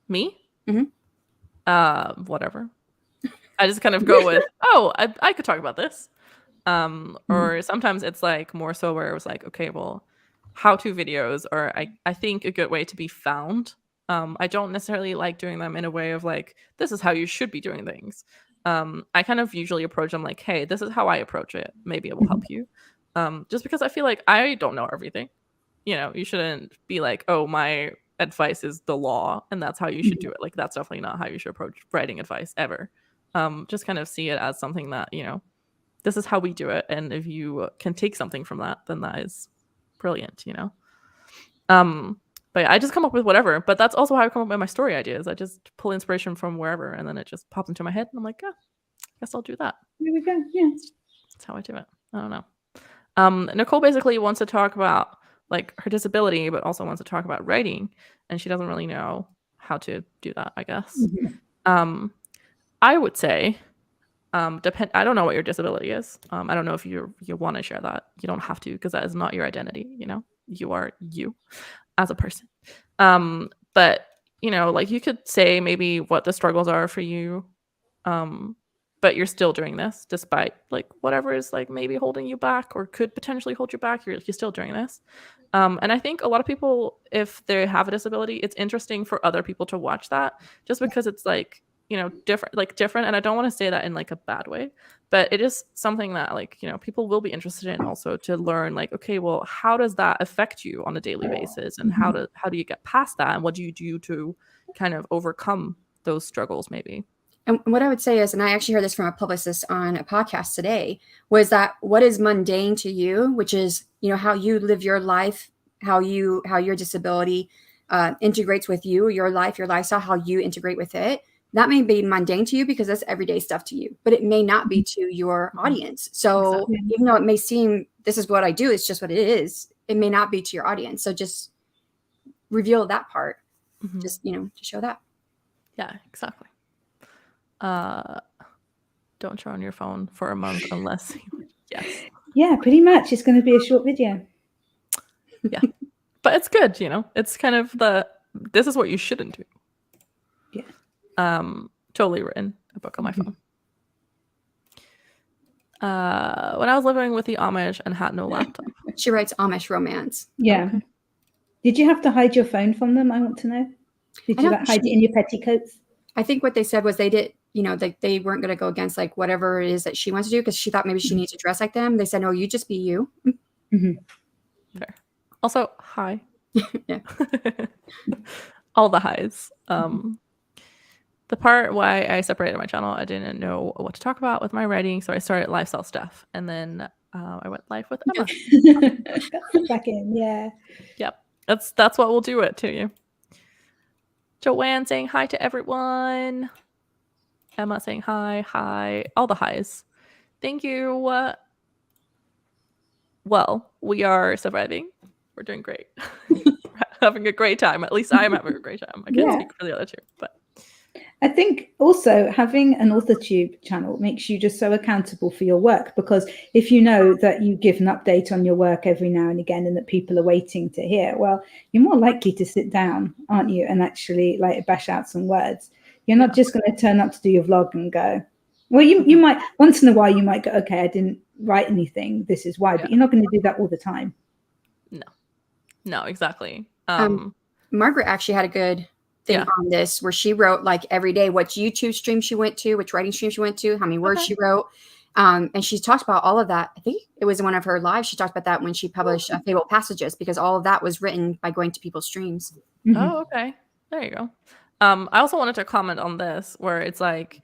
Me? Whatever. I just kind of go with, I could talk about this. Or sometimes it's like more so where it was like, okay, well, how-to videos are I think a good way to be found. I don't necessarily like doing them in a way of like, this is how you should be doing things. I kind of usually approach them like, hey, this is how I approach it. Maybe it will help you. Just because I feel like I don't know everything. You know, you shouldn't be like, oh, my advice is the law and that's how you should do it. Like, that's definitely not how you should approach writing advice ever. Just kind of see it as something that, you know, this is how we do it. And if you can take something from that, then that is brilliant, you know? But yeah, I just come up with whatever. But that's also how I come up with my story ideas. I just pull inspiration from wherever and then it just pops into my head. And I'm like, I guess I'll do that. There we go. Yeah. That's how I do it. I don't know. Nicole basically wants to talk about like her disability, but also wants to talk about writing. And she doesn't really know how to do that, I guess. I would say, I don't know what your disability is. I don't know if you want to share that. You don't have to, because that is not your identity. You know, you are you as a person. But you know, like you could say maybe what the struggles are for you. But you're still doing this despite like whatever is like maybe holding you back or could potentially hold you back. You're still doing this. And I think a lot of people, if they have a disability, it's interesting for other people to watch that just because it's like, you know, different. And I don't want to say that in like a bad way, but it is something that like, you know, people will be interested in also to learn like, okay, well, how does that affect you on a daily basis? And how do you get past that? And what do you do to kind of overcome those struggles maybe? And what I would say is, and I actually heard this from a publicist on a podcast today, was that what is mundane to you, which is, you know, how you live your life, how your disability integrates with you, your life, your lifestyle, how you integrate with it. That may be mundane to you because that's everyday stuff to you, but it may not be to your audience. So even though it may seem this is what I do, it's just what it is, it may not be to your audience. So just reveal that part, just, you know, to show that. Yeah, exactly. Don't show on your phone for a month unless Yeah, pretty much. It's going to be a short video. Yeah, but it's good, you know. It's kind of this is what you shouldn't do. Yeah. Totally written a book on my phone. When I was living with the Amish and had no laptop. She writes Amish romance. Yeah. Okay. Did you have to hide your phone from them? I want to know. Did you hide it in your petticoats? I think what they said was they did, you know, they weren't going to go against like whatever it is that she wants to do because she thought maybe she needs to dress like them. They said, no, you just be you. Fair. Also, hi. Yeah. All the highs. The part why I separated my channel, I didn't know what to talk about with my writing, so I started lifestyle stuff, and then I went live with Emma. Back in, yeah. Yep, that's what will do it to you. Joanne saying hi to everyone. Emma saying hi, all the highs. Thank you. Well, we are surviving. We're doing great. Having a great time. At least I'm having a great time. I can't speak for the other two, but. I think also having an Authortube channel makes you just so accountable for your work, because if you know that you give an update on your work every now and again and that people are waiting to hear, well, you're more likely to sit down, aren't you, and actually like bash out some words. You're not just going to turn up to do your vlog and go, Well, you might, once in a while, you might go, okay, I didn't write anything. This is why. But you're not going to do that all the time. No, exactly. Margaret actually had a good thing on this where she wrote like every day which YouTube stream she went to, which writing stream she went to, how many words she wrote. And she talked about all of that. I think it was in one of her lives. She talked about that when she published Fabled Passages, because all of that was written by going to people's streams. Oh, okay. There you go. I also wanted to comment on this where it's like,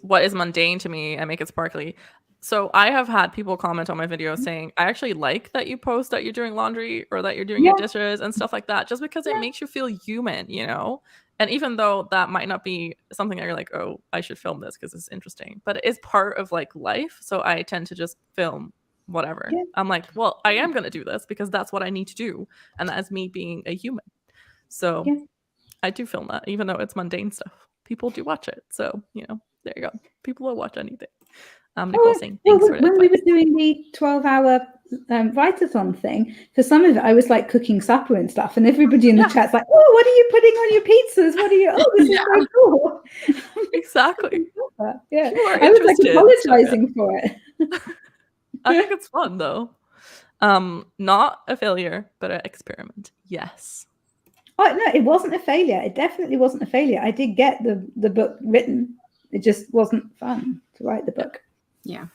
what is mundane to me and make it sparkly. So I have had people comment on my videos saying, I actually like that you post that you're doing laundry or that you're doing your dishes and stuff like that, just because it makes you feel human, you know? And even though that might not be something that you're like, oh, I should film this because it's interesting, but it is part of like life. So I tend to just film whatever. I'm like, well, I am going to do this because that's what I need to do. And that is me being a human. So I do film that, even though it's mundane stuff. People do watch it. So, you know, there you go. People will watch anything. Nicole saying thanks for when we were doing the 12-hour write-a-thon thing, for some of it, I was like cooking supper and stuff, and everybody in the chat's like, "Oh, what are you putting on your pizzas? What are you? Oh, this is so cool." Exactly. Yeah, I was like apologizing for it. I think it's fun though. Not a failure, but an experiment. Yes. Oh no, it wasn't a failure. It definitely wasn't a failure. I did get the book written. It just wasn't fun to write the book. Yeah.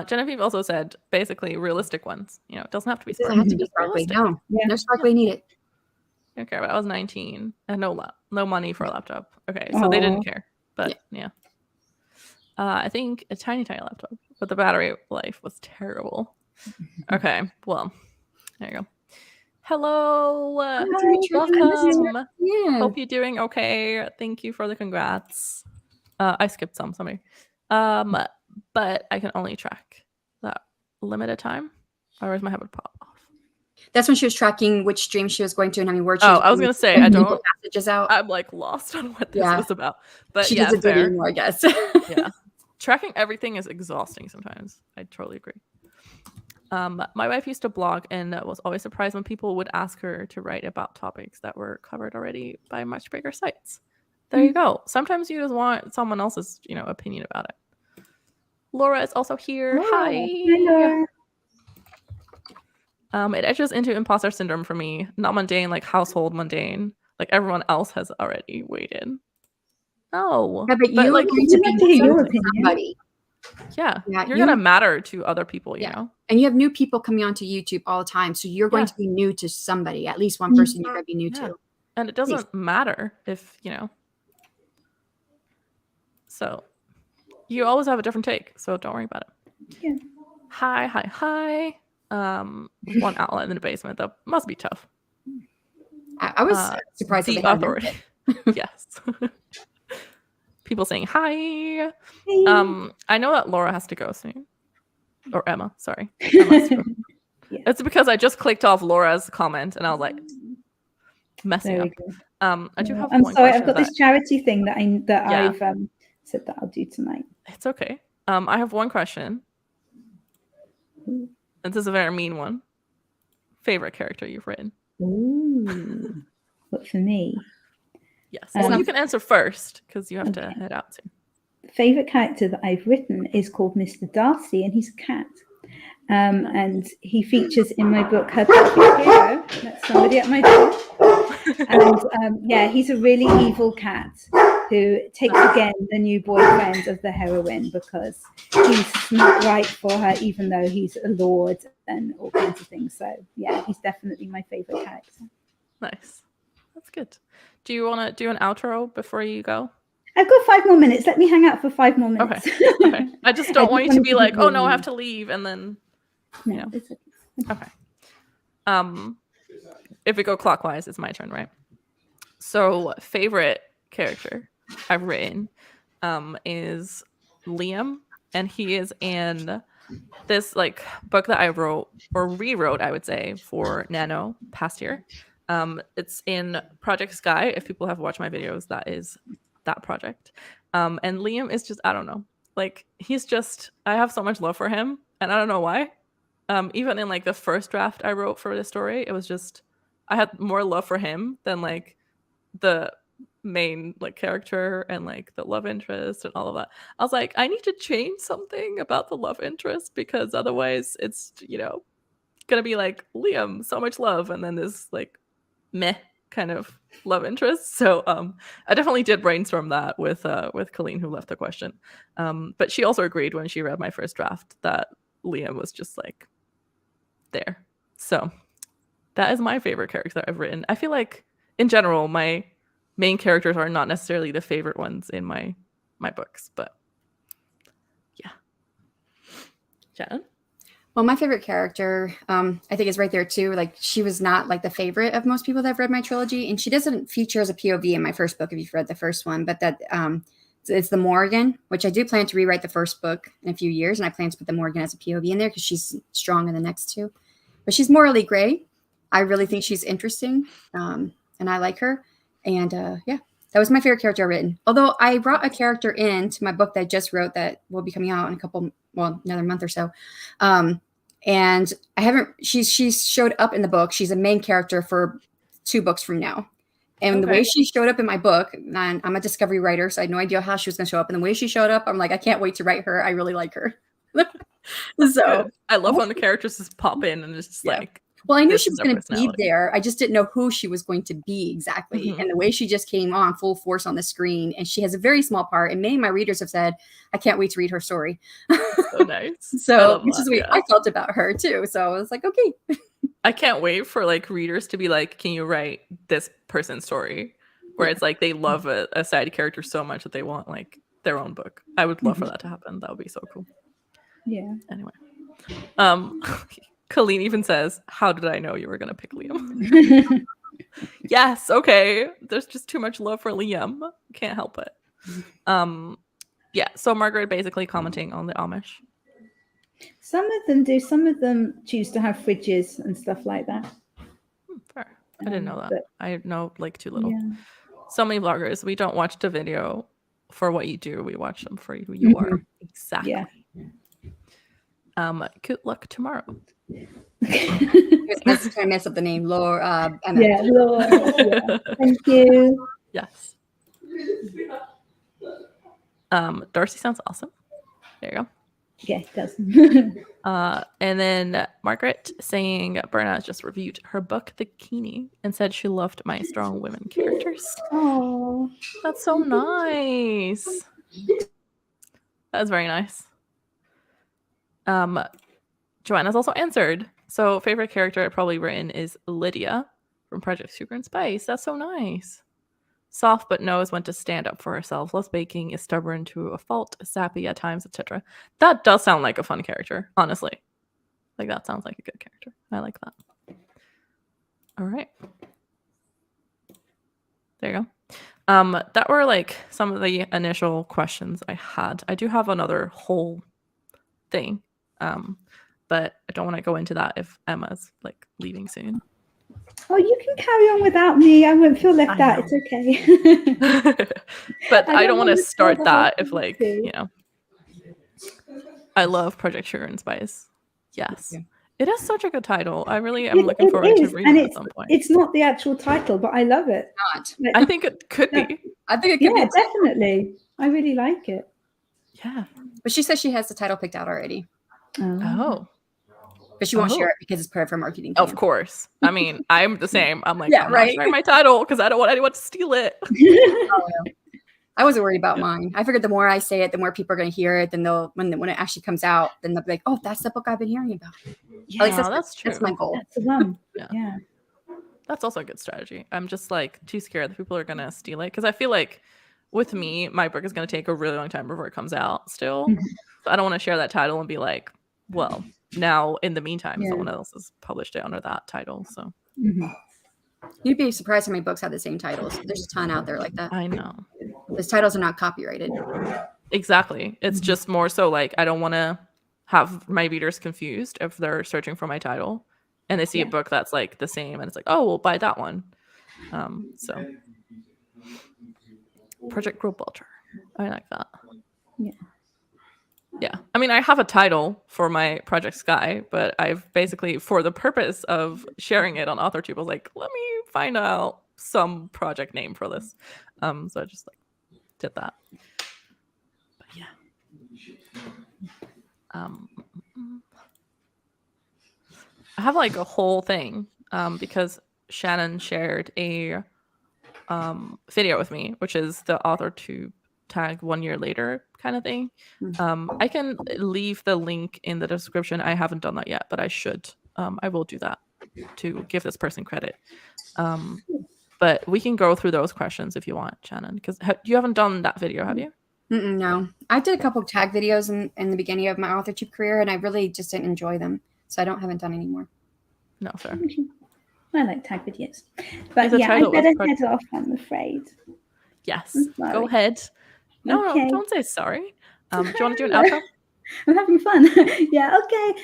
Genevieve also said basically realistic ones. You know, it doesn't have to be sparkly. It doesn't have to be sparkly. No. No sparkly needed. I don't care. But I was 19 and no money for a laptop. Okay, so they didn't care. But yeah. I think a tiny laptop, but the battery life was terrible. Okay, well, there you go. Hello, welcome. Yeah. Hope you're doing okay. Thank you for the congrats. I skipped some, sorry. But I can only track that limited time. Otherwise, my head would pop off. That's when she was tracking which stream she was going to and how many words. I was gonna say I don't. Passages out. I'm like lost on what this was about. But she doesn't do it anymore, I guess. Yeah, tracking everything is exhausting sometimes. I totally agree. My wife used to blog and was always surprised when people would ask her to write about topics that were covered already by much bigger sites. There you go. Sometimes you just want someone else's, you know, opinion about it. Laura is also here. Hi. Laura. It edges into imposter syndrome for me. Not mundane, like household mundane. Like everyone else has already waited. No. Yeah, but you like need to be your opinion. Somebody. Yeah, you're gonna matter to other people, you know. And you have new people coming onto YouTube all the time, so you're going to be new to somebody. At least one person you're gonna be new to. And it doesn't matter if you know. So you always have a different take, so don't worry about it. Yeah. Hi. One outlet in the basement. That must be tough. I was surprised the at Authority. Yes. People saying hi. Hey. I know that Laura has to go soon. Or Emma, sorry. It's because I just clicked off Laura's comment and I was like messing up. I do have I'm one sorry, question I've got this charity thing that I've said that I'll do tonight. It's okay. I have one question. And this is a very mean one. Favorite character you've written? Ooh. What for me? Yes. Well, you can answer first because you have to head out soon. The favorite character that I've written is called Mr. Darcy, and he's a cat. And he features in my book Her Perfect Hero. That's somebody at my door. And he's a really evil cat who takes again the new boyfriend of the heroine because he's not right for her, even though he's a lord and all kinds of things. So yeah, he's definitely my favorite character. Nice. That's good. Do you want to do an outro before you go? I've got 5 more minutes. Let me hang out for 5 more minutes. Okay. I just don't want you to be like, oh no, I have to leave, and then. No, it's okay. If we go clockwise, it's my turn, right? So, favorite character I've written is Liam, and he is in this like book that I wrote or rewrote, I would say, for Nano past year. It's in Project Sky. If people have watched my videos, that is that project. And Liam is just, I don't know, like he's just, I have so much love for him, and I don't know why. Even in like the first draft I wrote for this story, it was just I had more love for him than like the main like character and like the love interest and all of that. I was like, I need to change something about the love interest because otherwise it's, you know, gonna be like Liam, so much love, and then this like meh kind of love interest. So I definitely did brainstorm that with Colleen, who left the question. But she also agreed when she read my first draft that Liam was just like there. So that is my favorite character I've written. I feel like in general my main characters are not necessarily the favorite ones in my books, but yeah. Shannon? Well, my favorite character, I think is right there too. Like, she was not like the favorite of most people that have read my trilogy, and she doesn't feature as a POV in my first book if you've read the first one. But that it's the Morrigan, which I do plan to rewrite the first book in a few years, and I plan to put the Morrigan as a POV in there because she's strong in the next two. But she's morally gray. I really think she's interesting, and I like her. And yeah, that was my favorite character I've written. Although I brought a character into my book that I just wrote that will be coming out in another month or so. And I haven't, she's showed up in the book. She's a main character for 2 books from now. And the way she showed up in my book, and I'm a discovery writer, so I had no idea how she was going to show up. And the way she showed up, I'm like, I can't wait to write her. I really like her. So I love when the characters just pop in and it's just like, well, I knew she was going to be there. I just didn't know who she was going to be exactly. And the way she just came on full force on the screen, and she has a very small part. And many of my readers have said, I can't wait to read her story. So nice. So which is what I felt about her too. So I was like, okay. I can't wait for like readers to be like, can you write this person's story? Where it's like they love a side character so much that they want like their own book. I would love for that to happen. That would be so cool. Yeah. Anyway. Colleen even says, how did I know you were going to pick Liam? Yes, okay. There's just too much love for Liam. Can't help it. Yeah, so Margaret basically commenting on the Amish. Some of them do. Some of them choose to have fridges and stuff like that. Fair. I didn't know that. But, I know like too little. Yeah. So many bloggers, we don't watch the video for what you do. We watch them for who you are. Exactly. Yeah. Good luck tomorrow. I was trying to mess up the name, Laura. Emma. Yeah, Laura. Yeah. Thank you. Yes. Darcy sounds awesome. There you go. Yeah, it does. And then Margaret saying Berna just reviewed her book, The Keenie, and said she loved my strong women characters. Oh, that's so nice. That's very nice. Joanna's also answered. So favorite character I've probably written is Lydia from Project Sugar and Spice. That's so nice. Soft but knows when to stand up for herself. Less baking, is stubborn to a fault, sappy at times, etc. That does sound like a fun character, honestly. Like that sounds like a good character. I like that. All right. There you go. That were like some of the initial questions I had. I do have another whole thing. But I don't want to go into that if Emma's like leaving soon. Oh, you can carry on without me. I won't feel left out. It's okay. But I don't want to start that if like, you know. I love Project Sugar and Spice. Yes. Yeah. It is such a good title. I really am looking forward to reading it at some point. It's not the actual title, but I love it. I think it could be. I think it could be. Yeah, definitely. I really like it. Yeah. But she says she has the title picked out already. Oh. But she won't share it because it's part of her marketing plan. Of course. I mean, I'm the same. I'm like, yeah, I'm not sharing my title because I don't want anyone to steal it. I wasn't worried about mine. I figured the more I say it, the more people are going to hear it. Then they'll, when it actually comes out, then they'll be like, oh, that's the book I've been hearing about. Yeah, at least that's true. That's my goal. That's the one. Yeah. That's also a good strategy. I'm just like too scared that people are going to steal it. Because I feel like with me, my book is going to take a really long time before it comes out still. So I don't want to share that title and be like, well, now in the meantime, someone else has published it under that title. So you'd be surprised how many books have the same titles. There's a ton out there like that. I know. Those titles are not copyrighted. Exactly. It's just more so like I don't want to have my readers confused if they're searching for my title and they see a book that's like the same and it's like, oh, we'll buy that one. So Project Grow Bolter. I like that. Yeah. I mean, I have a title for my Project Sky, but I've basically, for the purpose of sharing it on Authortube, I was like, let me find out some project name for this. So I just like did that. But yeah. I have like a whole thing because Shannon shared a video with me, which is the Authortube tag 1 year later kind of thing. I can leave the link in the description. I haven't done that yet, but I should. I will do that to give this person credit. But we can go through those questions if you want, Shannon, because you haven't done that video, have you? No, I did a couple of tag videos in the beginning of my Authortube career, and I really just didn't enjoy them, so I haven't done any more. No, fair. I like tag videos, but yeah, I better head off, I'm afraid. Yes, go ahead. No, okay. No, don't say sorry. Do you want to do an outro? I'm having fun. Yeah, okay.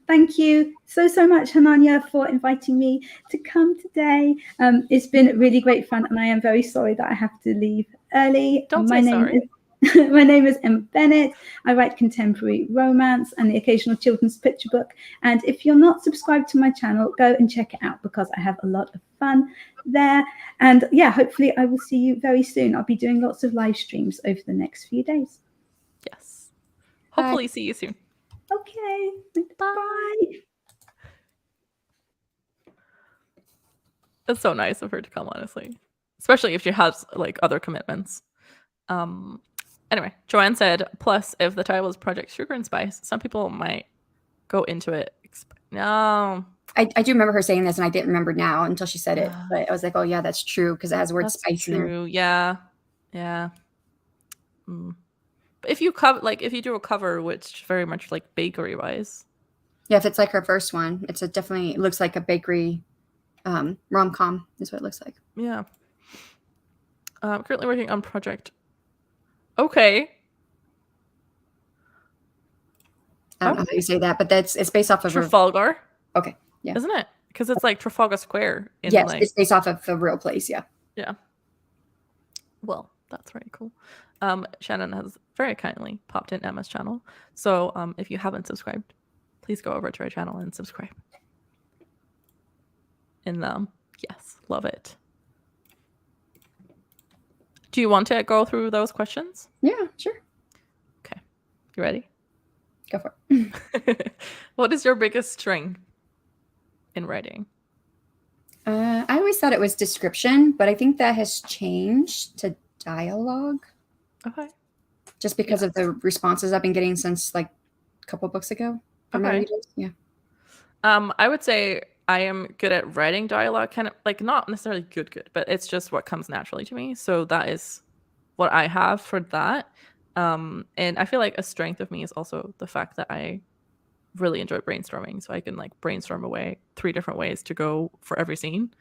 Thank you so much, Hananya, for inviting me to come today. It's been really great fun, and I am very sorry that I have to leave early. Don't say sorry. My name is Emma Bennett. I write contemporary romance and the occasional children's picture book. And if you're not subscribed to my channel, go and check it out because I have a lot of fun there. And yeah, hopefully I will see you very soon. I'll be doing lots of live streams over the next few days. Yes. Hopefully see you soon. Okay. Bye. It's so nice of her to come, honestly. Especially if she has like other commitments. Anyway, Joanne said, plus if the title is Project Sugar and Spice, some people might go into it. No. I do remember her saying this, and I didn't remember now until she said it. But I was like, oh yeah, that's true, because it has the word spice in there. Yeah. But if you cover, like, if you do a cover, which very much like bakery wise. Yeah, if it's like her first one, it's definitely, it looks like a bakery rom-com is what it looks like. Yeah. Currently working on project. Okay. I don't know how you say that, but it's based off of Trafalgar. Okay. Yeah. Isn't it? Because it's like Trafalgar Square. Yes, like... it's based off of the real place. Yeah. Yeah. Well, that's very cool. Shannon has very kindly popped in Emma's channel. So if you haven't subscribed, please go over to our channel and subscribe. And yes, love it. Do you want to go through those questions? Yeah, sure. Okay. You ready? Go for it. What is your biggest strength in writing? I always thought it was description, but I think that has changed to dialogue. Okay. Just because of the responses I've been getting since like a couple books ago. Okay. Yeah. I would say I am good at writing dialogue, kind of like not necessarily good, but it's just what comes naturally to me. So that is what I have for that. And I feel like a strength of me is also the fact that I really enjoy brainstorming. So I can like brainstorm away 3 different ways to go for every scene.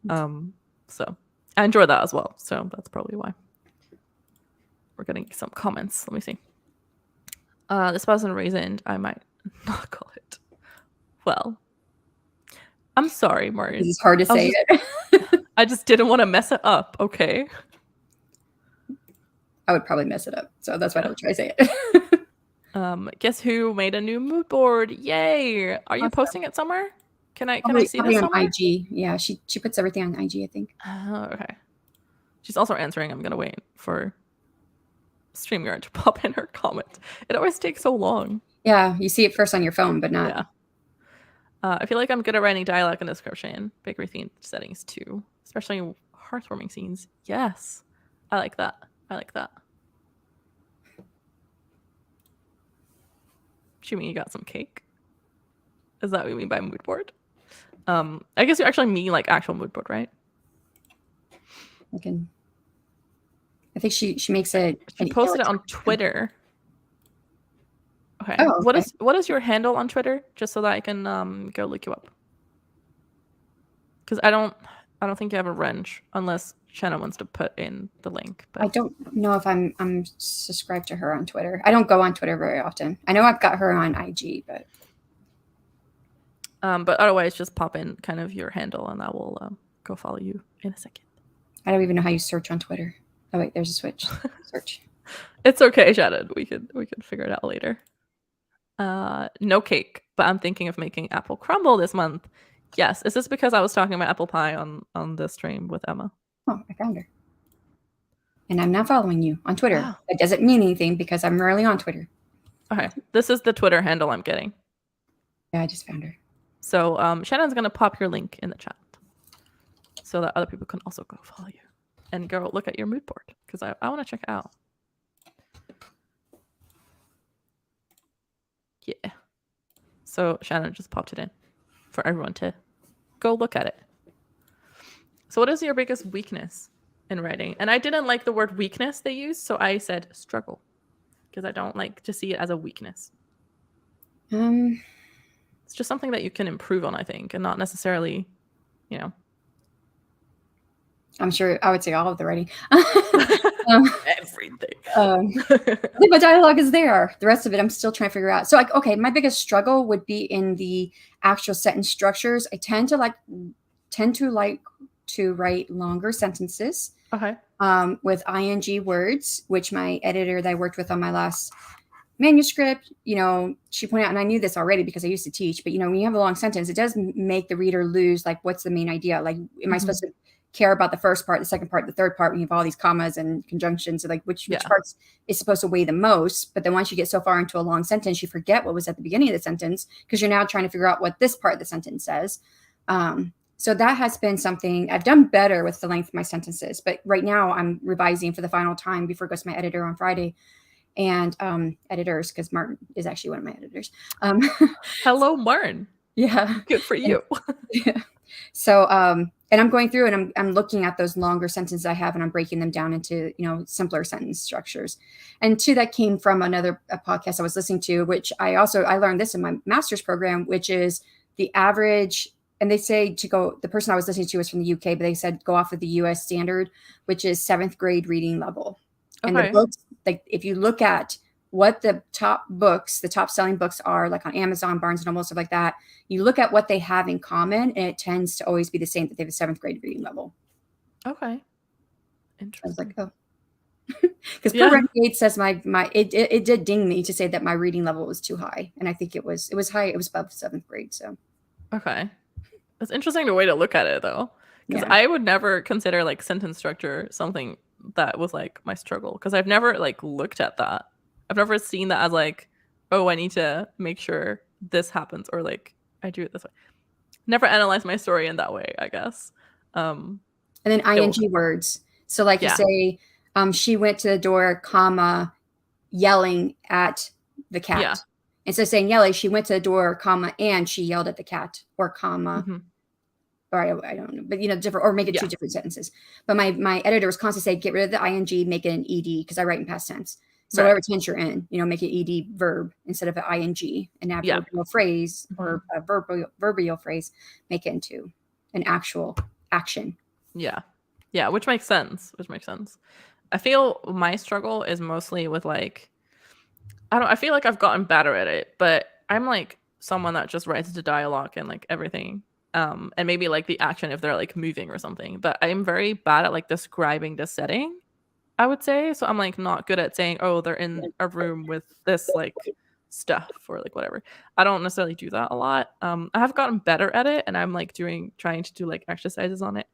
So I enjoy that as well. So that's probably why. We're getting some comments. Let me see. This wasn't reasoned. I might not call it. Well, I'm sorry, Martin. It's hard to say it. I just didn't want to mess it up. Okay. I would probably mess it up. So that's why I don't try to say it. Guess who made a new mood board? Yay. Are you posting it somewhere? Can I see this somewhere? On IG. Yeah, she puts everything on IG, I think. Oh, okay. She's also answering. I'm going to wait for StreamYard to pop in her comment. It always takes so long. Yeah, you see it first on your phone, but not. Yeah. I feel like I'm good at writing dialogue and description, bakery themed settings too, especially heartwarming scenes. Yes, I like that. Shameem, you got some cake? Is that what you mean by mood board? I guess you actually mean like actual mood board, right? I think she makes it. She posted it on Twitter. Okay. Oh, okay. What is your handle on Twitter? Just so that I can go look you up. Because I don't think you have a wrench unless Shannon wants to put in the link. But I don't know if I'm subscribed to her on Twitter. I don't go on Twitter very often. I know I've got her on IG, but otherwise just pop in kind of your handle and I will go follow you in a second. I don't even know how you search on Twitter. Oh wait, there's a switch. Search. It's okay, Shannon. We could figure it out later. No cake, but I'm thinking of making apple crumble this month. Yes. Is this because I was talking about apple pie on the stream with Emma? Oh, I found her. and I'm not following you on Twitter. Wow. That doesn't mean anything because I'm rarely on Twitter. Okay, this is the Twitter handle I'm getting. Yeah, I just found her. So Shannon's gonna pop your link in the chat so that other people can also go follow you and go look at your mood board because I want to check it out. Yeah. So Shannon just popped it in for everyone to go look at it. So what is your biggest weakness in writing? And I didn't like the word weakness they used, so I said struggle because I don't like to see it as a weakness. It's just something that you can improve on, I think, and not necessarily, you know. I'm sure I would say all of the writing. Everything. My dialogue is there. The rest of it, I'm still trying to figure out. So, like, okay, my biggest struggle would be in the actual sentence structures. I tend to like to write longer sentences. Okay. With ing words, which my editor that I worked with on my last manuscript, you know, she pointed out, and I knew this already because I used to teach, but you know, when you have a long sentence, it does make the reader lose like what's the main idea. Like, am I supposed to care about the first part, the second part, the third part, when you have all these commas and conjunctions, so like which parts is supposed to weigh the most. But then once you get so far into a long sentence, you forget what was at the beginning of the sentence because you're now trying to figure out what this part of the sentence says. So that has been something I've done better with the length of my sentences. But right now I'm revising for the final time before it goes to my editor on Friday. And editors, because Martin is actually one of my editors. Hello, Martin. Yeah. Good for you. Yeah. So, and I'm going through and I'm looking at those longer sentences I have, and I'm breaking them down into, you know, simpler sentence structures. And two, that came from a podcast I was listening to, which I learned this in my master's program, which is the average. And they say the person I was listening to was from the UK, but they said go off of the US standard, which is 7th grade reading level. And the books, like if you look at what the top selling books are, like on Amazon, Barnes and Noble, stuff like that, you look at what they have in common, and it tends to always be the same, that they have a 7th grade reading level. Okay. Interesting. I was like, oh. Because Renegade says it did ding me to say that my reading level was too high. And I think it was high, it was above 7th grade. So okay. That's interesting way to look at it though. Because I would never consider like sentence structure something that was like my struggle, because I've never like looked at that. I've never seen that as like, oh, I need to make sure this happens, or like I do it this way. Never analyzed my story in that way, I guess. And then ing words. So like you say, she went to the door, comma, yelling at the cat. Yeah. Instead of saying yelling, she went to the door, comma, and she yelled at the cat, or comma. Or I don't know, but you know, different, or make it 2 different sentences. But my editor was constantly saying, get rid of the ing, make it an ed, because I write in past tense. So whatever tense you're in, you know, make it ed verb instead of an ing, an adverbial phrase or a verbial phrase, make it into an actual action. Yeah, which makes sense. I feel my struggle is mostly with like, I feel like I've gotten better at it, but I'm like someone that just writes the dialogue and like everything. And maybe like the action if they're like moving or something, but I'm very bad at like describing the setting, I would say. So I'm like not good at saying, oh, they're in a room with this like stuff or like whatever. I don't necessarily do that a lot. I have gotten better at it, and I'm like trying to do like exercises on it.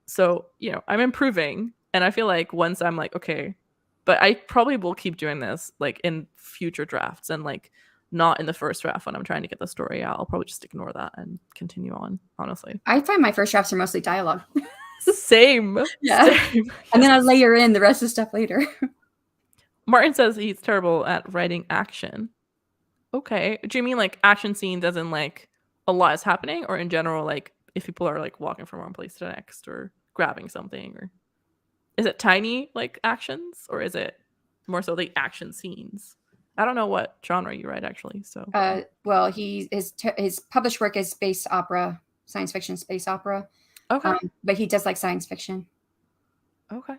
So you know, I'm improving, and I feel like once I'm like, okay, but I probably will keep doing this like in future drafts, and like not in the first draft when I'm trying to get the story out. I'll probably just ignore that and continue on, honestly. I find my first drafts are mostly dialogue. Same. Same. And then I'll layer in the rest of the stuff later. Martin says he's terrible at writing action. Okay. Do you mean like action scenes as in like a lot is happening, or in general, like if people are like walking from one place to the next or grabbing something, or is it tiny like actions, or is it more so the action scenes? I don't know what genre you write actually. So well, his published work is space opera, science fiction, space opera. Okay. But he does like science fiction. Okay.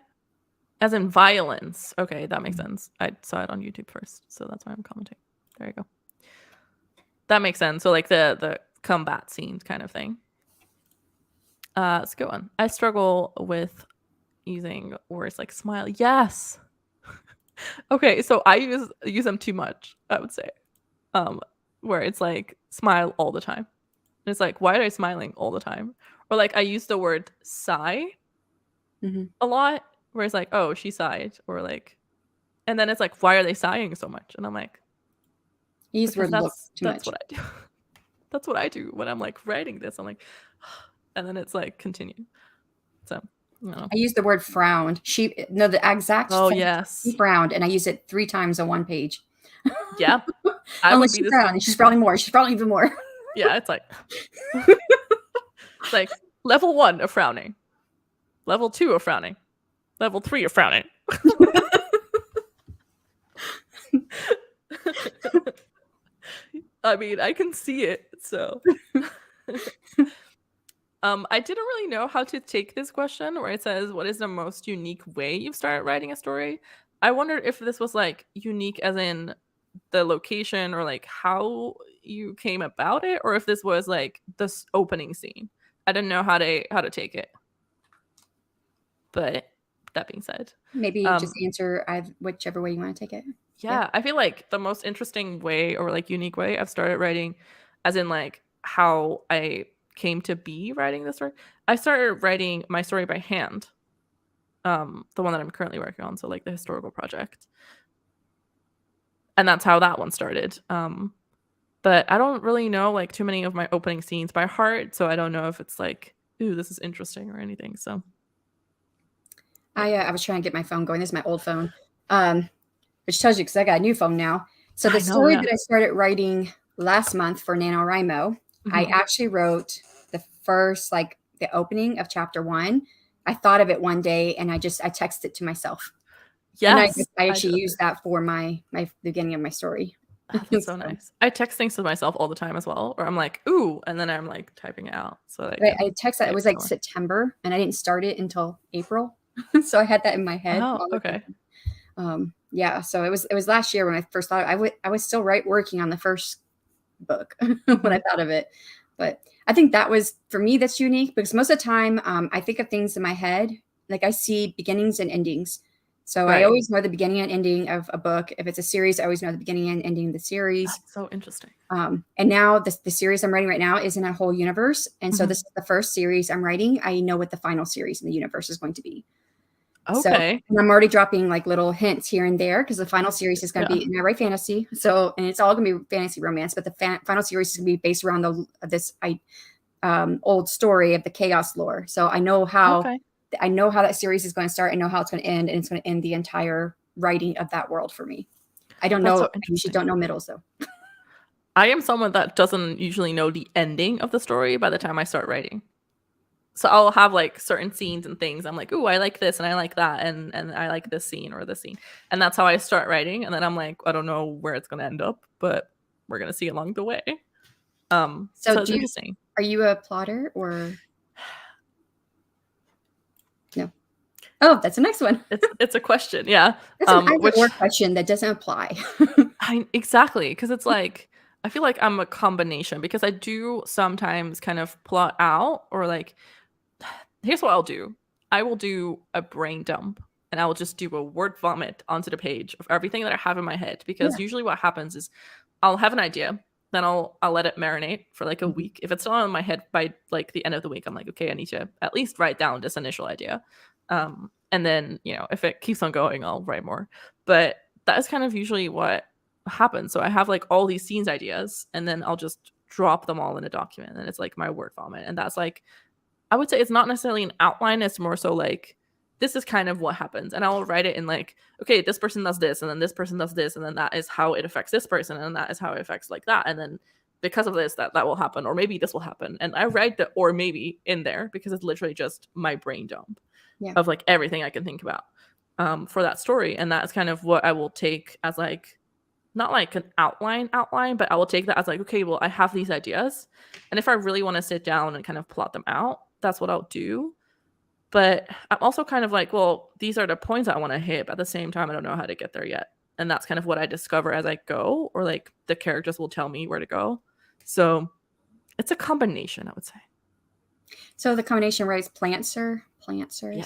As in violence. Okay, that makes sense. I saw it on YouTube first, so that's why I'm commenting. There you go. That makes sense. So like the combat scenes kind of thing. Let's go on. I struggle with using words like smile. Yes. Okay, so I use them too much, I would say. Where it's like smile all the time. And it's like, why are I smiling all the time? Or like I use the word sigh a lot, where it's like, oh, she sighed, or like, and then it's like, why are they sighing so much? And I'm like, Use the word look too that's much. what I do. That's what I do when I'm like writing this. I'm like, and then it's like continue. So I use the word frowned. The exact. Oh yes. She frowned, and I use it 3 times on one page. Yeah. Unless she frowned, and she's frowning more. She's frowning even more. Yeah, it's like it's like level 1 of frowning, level 2 of frowning, level 3 of frowning. I mean, I can see it, so. I didn't really know how to take this question where it says, what is the most unique way you've started writing a story? I wondered if this was like unique as in the location or like how you came about it, or if this was like this opening scene. I didn't know how to take it. But that being said, maybe just answer whichever way you want to take it. Yeah, I feel like the most interesting way or like unique way I've started writing, as in like how I came to be writing this story. I started writing my story by hand. The one that I'm currently working on, so like the historical project. And that's how that one started. But I don't really know like too many of my opening scenes by heart, so I don't know if it's like, ooh, this is interesting or anything. So I was trying to get my phone going. This is my old phone, which tells you because I got a new phone now. So the story that I started writing last month for NaNoWriMo, I actually wrote the first, like the opening of chapter 1. I thought of it one day and I texted it to myself. Yes. And I actually used that for my beginning of my story. Oh, that's so nice. I text things to myself all the time as well, or I'm like, ooh, and then I'm like typing it out. So I text that. It was like September and I didn't start it until April. So I had that in my head. Oh, okay. Yeah. So it was last year when I first thought I was still working on the first book when I thought of it. But I think that was, for me, that's unique because most of the time I think of things in my head. Like I see beginnings and endings. So I always know the beginning and ending of a book. If it's a series, I always know the beginning and ending of the series. That's so interesting. And now the series I'm writing right now is in a whole universe. And so this is the first series I'm writing. I know what the final series in the universe is going to be. Okay. So, and I'm already dropping like little hints here and there because the final series is going to be, and I write fantasy. So, and it's all going to be fantasy romance, but the final series is going to be based around this old story of the chaos lore. So I know how that series is going to start. I know how it's going to end, and it's going to end the entire writing of that world for me. I don't know. I usually don't know middles though. I am someone that doesn't usually know the ending of the story by the time I start writing. So I'll have like certain scenes and things. I'm like, ooh, I like this and I like that, and I like this scene or this scene, and that's how I start writing. And then I'm like, I don't know where it's going to end up, but we're going to see along the way. So it's interesting. Are you a plotter or no? Oh, that's the next one. It's a question, yeah. That's an either-or question that doesn't apply. Exactly, because it's like I feel like I'm a combination because I do sometimes kind of plot out or like. Here's what I'll do. I will do a brain dump and I will just do a word vomit onto the page of everything that I have in my head. Because usually what happens is I'll have an idea, then I'll let it marinate for like a week. If it's not in my head by like the end of the week, I'm like, okay, I need to at least write down this initial idea. And then, if it keeps on going, I'll write more. But that is kind of usually what happens. So I have like all these scenes ideas and then I'll just drop them all in a document and it's like my word vomit. And that's like, I would say it's not necessarily an outline. It's more so like, this is kind of what happens. And I'll write it in like, okay, this person does this. And then this person does this. And then that is how it affects this person. And that is how it affects like that. And then because of this, that will happen. Or maybe this will happen. And I write the or maybe in there because it's literally just my brain dump of like everything I can think about for that story. And that's kind of what I will take as like, not like an outline, but I will take that as like, okay, well, I have these ideas. And if I really want to sit down and kind of plot them out, that's what I'll do. But I'm also kind of like, well, these are the points I want to hit, but at the same time, I don't know how to get there yet. And that's kind of what I discover as I go, or like the characters will tell me where to go. So it's a combination, I would say. So the combination where it's plantser, so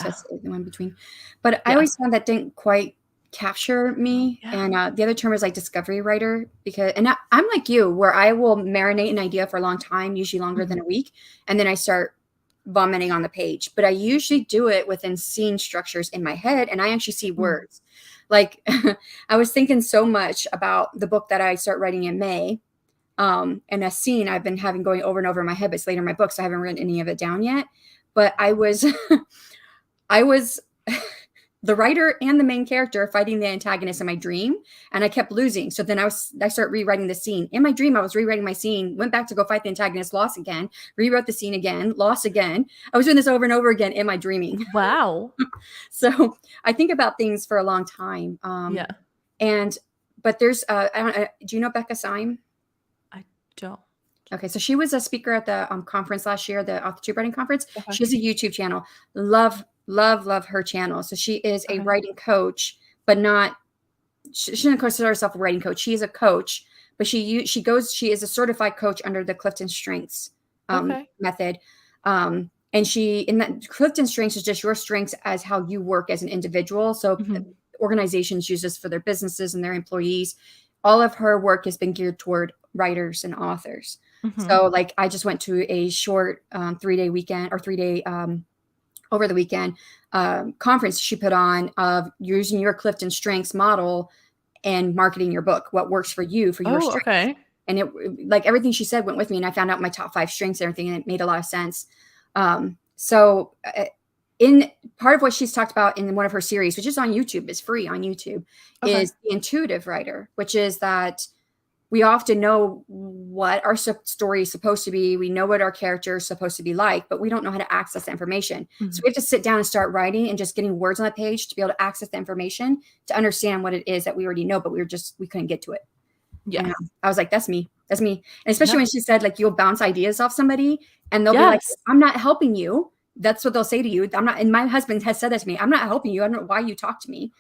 that's the one between. But I always found that didn't quite capture me. And the other term is like discovery writer, because I'm like you, where I will marinate an idea for a long time, usually longer than a week, and then I start vomiting on the page, but I usually do it within scene structures in my head, and I actually see words. Like I was thinking so much about the book that I start writing in May, and a scene I've been having going over and over in my head, but it's later in my book, so I haven't written any of it down yet. But I was the writer and the main character fighting the antagonist in my dream, and I kept losing. So then I started rewriting the scene. In my dream, I was rewriting my scene, went back to go fight the antagonist, lost again, rewrote the scene again, lost again. I was doing this over and over again in my dreaming. Wow. So I think about things for a long time. But there's, do you know Becca Syme? I don't. Okay, so she was a speaker at the conference last year, the Authortube writing conference. Okay. She has a YouTube channel. Love her channel. So she is a writing coach, but not, she doesn't consider herself a writing coach. She is a coach, but she is a certified coach under the Clifton Strengths method. And in that Clifton Strengths is just your strengths as how you work as an individual. So organizations use this for their businesses and their employees. All of her work has been geared toward writers and authors. So like I just went to a short 3-day weekend or 3-day over the weekend conference she put on of using your Clifton Strengths model and marketing your book, what works for you, for your strengths. Okay. And it, like everything she said went with me, and I found out my top 5 strengths and everything, and it made a lot of sense. So in part of what she's talked about in one of her series, which is on YouTube, is free on YouTube, is the intuitive writer, which is that we often know what our story is supposed to be. We know what our character is supposed to be like, but we don't know how to access the information. So we have to sit down and start writing and just getting words on the page to be able to access the information, to understand what it is that we already know, but we couldn't get to it. Yeah. And I was like, that's me. And especially when she said, like, you'll bounce ideas off somebody and they'll be like, I'm not helping you. That's what they'll say to you. I'm not, and my husband has said that to me. I'm not helping you. I don't know why you talk to me.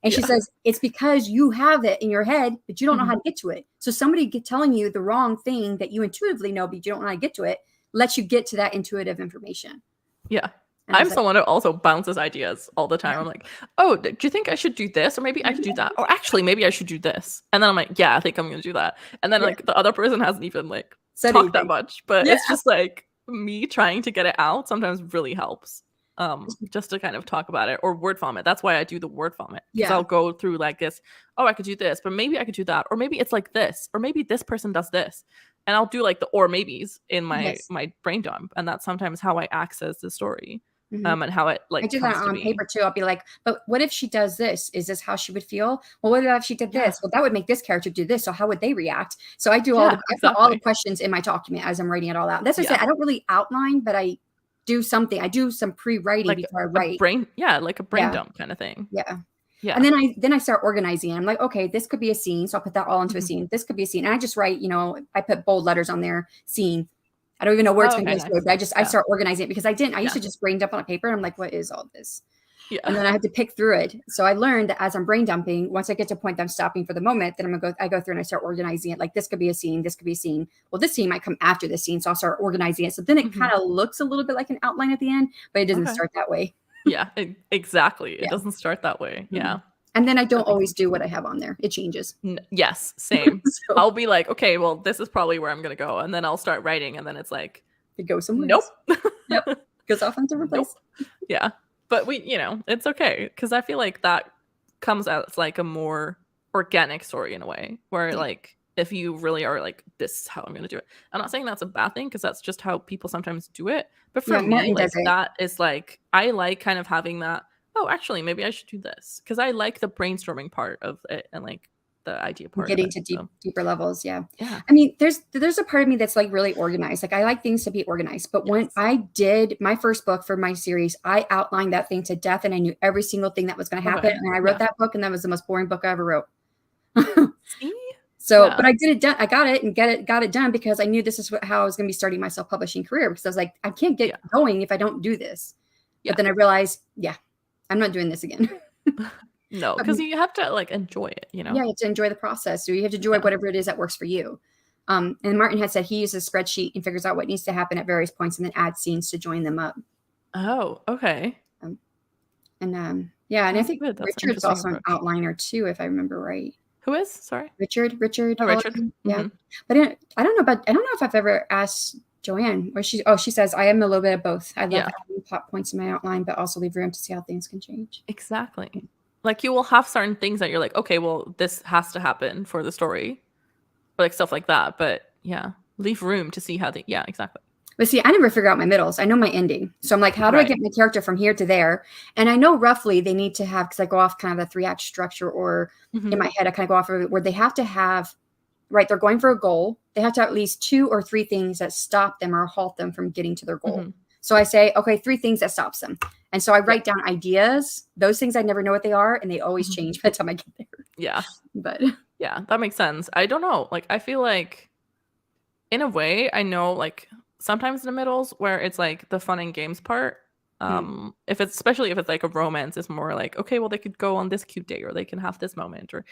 And she says, it's because you have it in your head, but you don't know how to get to it. So somebody telling you the wrong thing that you intuitively know, but you don't know how to get to it, lets you get to that intuitive information. Yeah. And I'm someone who also bounces ideas all the time. I'm like, oh, do you think I should do this? Or maybe I could do that. Or actually, maybe I should do this. And then I'm like, yeah, I think I'm going to do that. And then like the other person hasn't even like talked that much. But it's just like me trying to get it out sometimes really helps. Just to kind of talk about it, or word vomit. That's why I do the word vomit. Because I'll go through like this, oh, I could do this, but maybe I could do that. Or maybe it's like this, or maybe this person does this. And I'll do like the or maybes in my brain dump. And that's sometimes how I access the story. And how it like I do that on paper too. I'll be like, but what if she does this? Is this how she would feel? Well, what if she did this? Well, that would make this character do this. So how would they react? So I do I put all the questions in my document as I'm writing it all out. That's what I say. I don't really outline, but I do something. I do some pre-writing like before I write. Like a brain dump kind of thing. Yeah. And then I start organizing. I'm like, okay, this could be a scene. So I'll put that all into a scene. This could be a scene. And I just write, I put bold letters on there, scene. I don't even know where it's going to go. But I start organizing it because I used to just brain dump on a paper. And I'm like, what is all this? Yeah. And then I had to pick through it. So I learned that as I'm brain dumping, once I get to a point that I'm stopping for the moment, then I go through and I start organizing it. Like this could be a scene. This could be a scene. Well, this scene might come after this scene. So I'll start organizing it. So then it kind of looks a little bit like an outline at the end, but it doesn't start that way. Yeah, exactly. It doesn't start that way. Yeah. And then I don't always do what I have on there. It changes. Yes, same. So I'll be like, okay, well, this is probably where I'm going to go. And then I'll start writing. And then it's like, it goes somewhere. Nope. Yep. Goes off into a different place. Nope. Yeah. But it's okay. Because I feel like that comes as like a more organic story in a way where like, if you really are like, this is how I'm going to do it. I'm not saying that's a bad thing because that's just how people sometimes do it. But for me, like that is like, I like kind of having that, oh, actually, maybe I should do this. Because I like the brainstorming part of it and like the idea part. Getting to deeper levels. Yeah. I mean, there's a part of me that's like really organized. Like I like things to be organized. But when I did my first book for my series, I outlined that thing to death and I knew every single thing that was going to happen. And I wrote that book and that was the most boring book I ever wrote. So, but I did it done. I got it and got it done because I knew this is how I was going to be starting my self-publishing career because I was like, I can't get going if I don't do this. But then I realized, I'm not doing this again. No, because you have to like enjoy it, Yeah, you have to enjoy the process. So you have to enjoy whatever it is that works for you. And Martin had said he uses a spreadsheet and figures out what needs to happen at various points and then adds scenes to join them up. Oh, okay. And I think Richard's also an outliner too, if I remember right. Who is? Sorry. Richard. Oh, Richard. Yeah. But I don't know if I've ever asked Joanne, where she says, I am a little bit of both. I love having plot points in my outline, but also leave room to see how things can change. Exactly. Like you will have certain things that you're like, okay, well, this has to happen for the story, like stuff like that. But yeah, leave room to see how they. Yeah, exactly. But see, I never figure out my middles. I know my ending. So I'm like, how do I get my character from here to there? And I know roughly they need to have, because I go off kind of a 3-act structure, or in my head, I kind of go off of it where they have to have, right, they're going for a goal. They have to have at least 2 or 3 things that stop them or halt them from getting to their goal. So I say, okay, 3 things that stops them. And so I write down ideas. Those things I never know what they are, and they always change by the time I get there. Yeah. But yeah, that makes sense. I don't know. Like, I feel like in a way, I know like sometimes in the middles where it's like the fun and games part. If it's, especially if it's like a romance, it's more like, okay, well, they could go on this cute date, or they can have this moment, or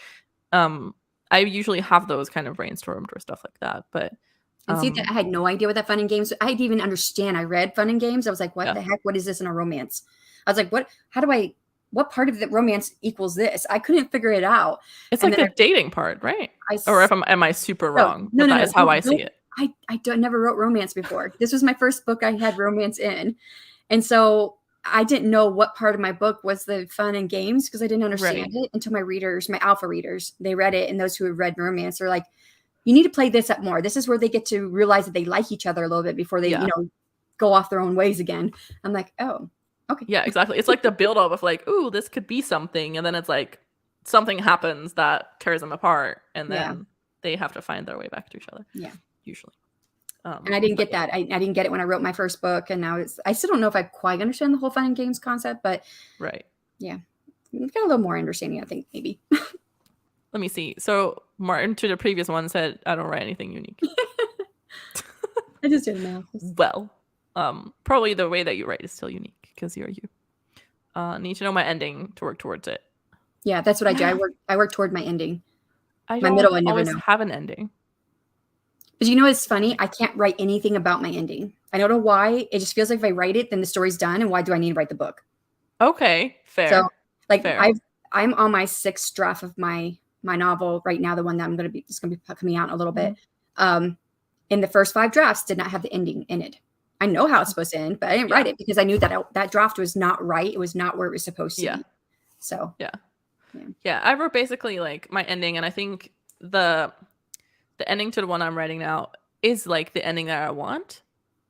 I usually have those kind of brainstormed or stuff like that. But and see, that I had no idea what that fun and games. I didn't even understand. I read fun and games. I was like, what the heck? What is this in a romance? I was like, what part of the romance equals this? I couldn't figure it out. It's like the dating part, right? Or am I super wrong? No, that is how I see it. I never wrote romance before. This was my first book I had romance in. And so I didn't know what part of my book was the fun and games, because I didn't understand it until my readers, my alpha readers, they read it. And those who have read romance are like, you need to play this up more. This is where they get to realize that they like each other a little bit before they, go off their own ways again. I'm like, oh, okay. Yeah, exactly. It's like the build-up of like, ooh, this could be something. And then it's like something happens that tears them apart. And then they have to find their way back to each other. Yeah. Usually. And I didn't get that. I didn't get it when I wrote my first book. And now I still don't know if I quite understand the whole fun and games concept, but yeah, got a little more understanding, I think, maybe. Let me see. So Martin, to the previous one, said, I don't write anything unique. I just did analysis. Well, probably the way that you write is still unique because you're you. Need to know my ending to work towards it. Yeah, that's what I do. I work toward my ending. My middle, I never always have an ending. But you know what's funny? I can't write anything about my ending. I don't know why. It just feels like if I write it, then the story's done. And why do I need to write the book? Okay, fair. So, like, I'm on my 6th draft of my novel right now. The one that it's gonna be coming out in a little bit. In the first 5 drafts, did not have the ending in it. I know how it's supposed to end, but I didn't write it because I knew that that draft was not right. It was not where it was supposed to be. So yeah. I wrote basically like my ending, and I think the ending to the one I'm writing now is like the ending that I want.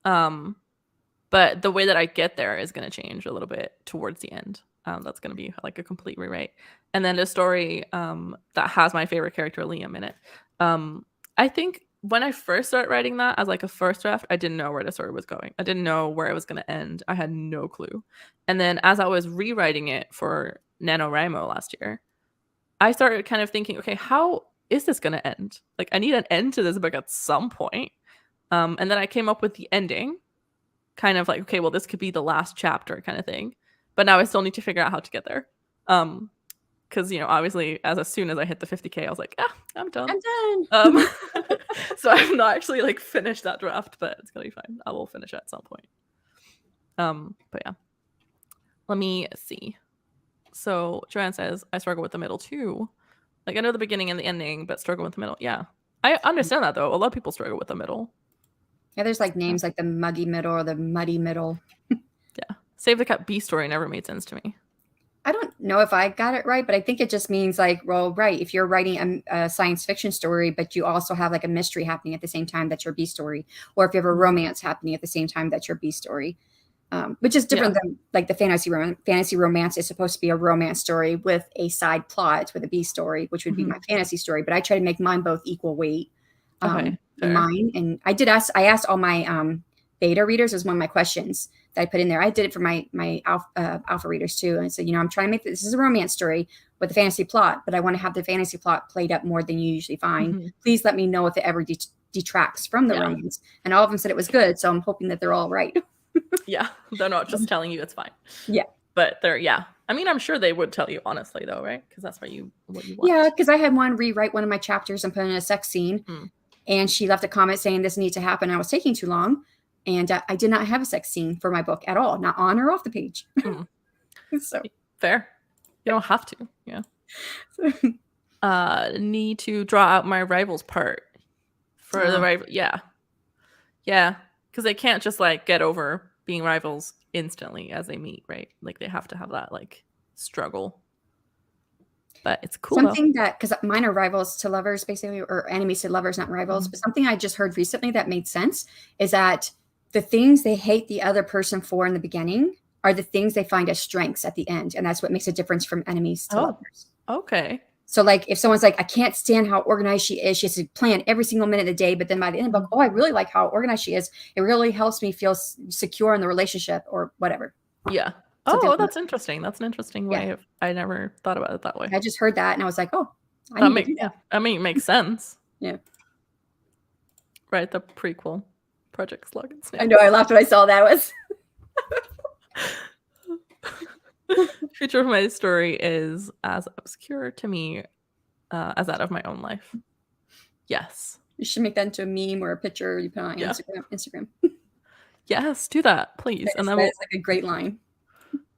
But the way that I get there is going to change a little bit towards the end. That's going to be like a complete rewrite. And then the story that has my favorite character, Liam, in it. I think when I first started writing that as like a first draft, I didn't know where the story was going. I didn't know where it was going to end. I had no clue. And then as I was rewriting it for NaNoWriMo last year, I started kind of thinking, okay, how is this going to end? Like, I need an end to this book at some point. And then I came up with the ending, kind of like, okay, well, this could be the last chapter kind of thing. But now I still need to figure out how to get there. Because, obviously, as soon as I hit the 50K, I was like, I'm done. I'm done. So I've not actually like finished that draft, but it's gonna be fine. I will finish it at some point. But yeah, let me see. So Joanne says, I struggle with the middle too. Like, I know the beginning and the ending, but struggle with the middle. Yeah, I understand that though. A lot of people struggle with the middle. Yeah, there's like names like the muggy middle or the muddy middle. Yeah, Save the Cat B story never made sense to me. I don't know if I got it right, but I think it just means like, well, right, if you're writing a science fiction story, but you also have like a mystery happening at the same time, that's your B story. Or if you have a romance happening at the same time, that's your B story. Which is different than like the fantasy romance is supposed to be a romance story with a side plot with a B story, which would be my fantasy story. But I try to make mine both equal weight in mine. And I asked all my beta readers as one of my questions that I put in there. I did it for my alpha readers too. And I said, I'm trying to make this is a romance story with a fantasy plot, but I want to have the fantasy plot played up more than you usually find. Please let me know if it ever detracts from the romance. And all of them said it was good. So I'm hoping that they're all right. Yeah. They're not just telling you it's fine. Yeah. But I mean, I'm sure they would tell you honestly though, right? Because that's what you want. Yeah. Because I had one rewrite one of my chapters and put in a sex scene. And she left a comment saying this needs to happen. I was taking too long. And I did not have a sex scene for my book at all, not on or off the page. So fair. You don't have to. Yeah. Need to draw out my rivals part for the rival. Yeah. Because they can't just like get over being rivals instantly as they meet, right? Like they have to have that like struggle. But it's cool. Something that, because mine are rivals to lovers, basically, or enemies to lovers, not rivals. But something I just heard recently that made sense is that the things they hate the other person for in the beginning are the things they find as strengths at the end. And that's what makes a difference from enemies to lovers. Okay. So like if someone's like, I can't stand how organized she is. She has to plan every single minute of the day. But then by the end of the book, oh, I really like how organized she is. It really helps me feel secure in the relationship or whatever. Yeah. Oh, that's interesting. That's an interesting way of, I never thought about it that way. I just heard that and I was like, oh, I mean, it makes sense. Yeah. Right. The prequel project slogans. I know. I laughed when I saw that. Future of my story is as obscure to me as that of my own life. Yes. You should make that into a meme or a picture you put on Instagram. Yes, do that, please. And then it's like a great line.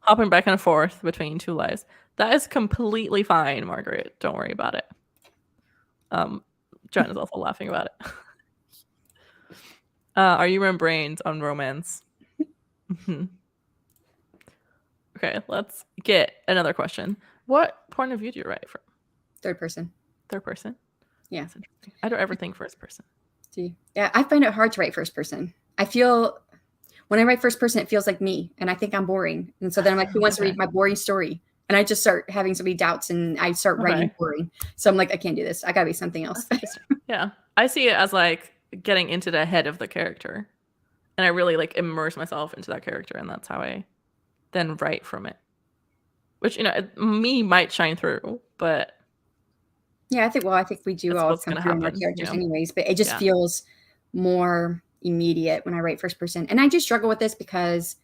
Hopping back and forth between two lives. That is completely fine, Margaret. Don't worry about it. John is also laughing about it. Are you membranes on romance? Okay, let's get another question. What point of view do you write from? Third person. Third person? Yeah. That's interesting. I don't ever think first person. Do you? Yeah, I find it hard to write first person. I feel when I write first person, it feels like me, and I think I'm boring. And so then I'm like, who wants to read my boring story? And I just start having so many doubts, and I start writing boring. So I'm like, I can't do this. I gotta be something else. Yeah, I see it as like getting into the head of the character, and I really like immerse myself into that character, and that's how I then write from it. Which me might shine through, but yeah, I think we do all come through our characters anyways. But it just feels more immediate when I write first person. And I just struggle with this because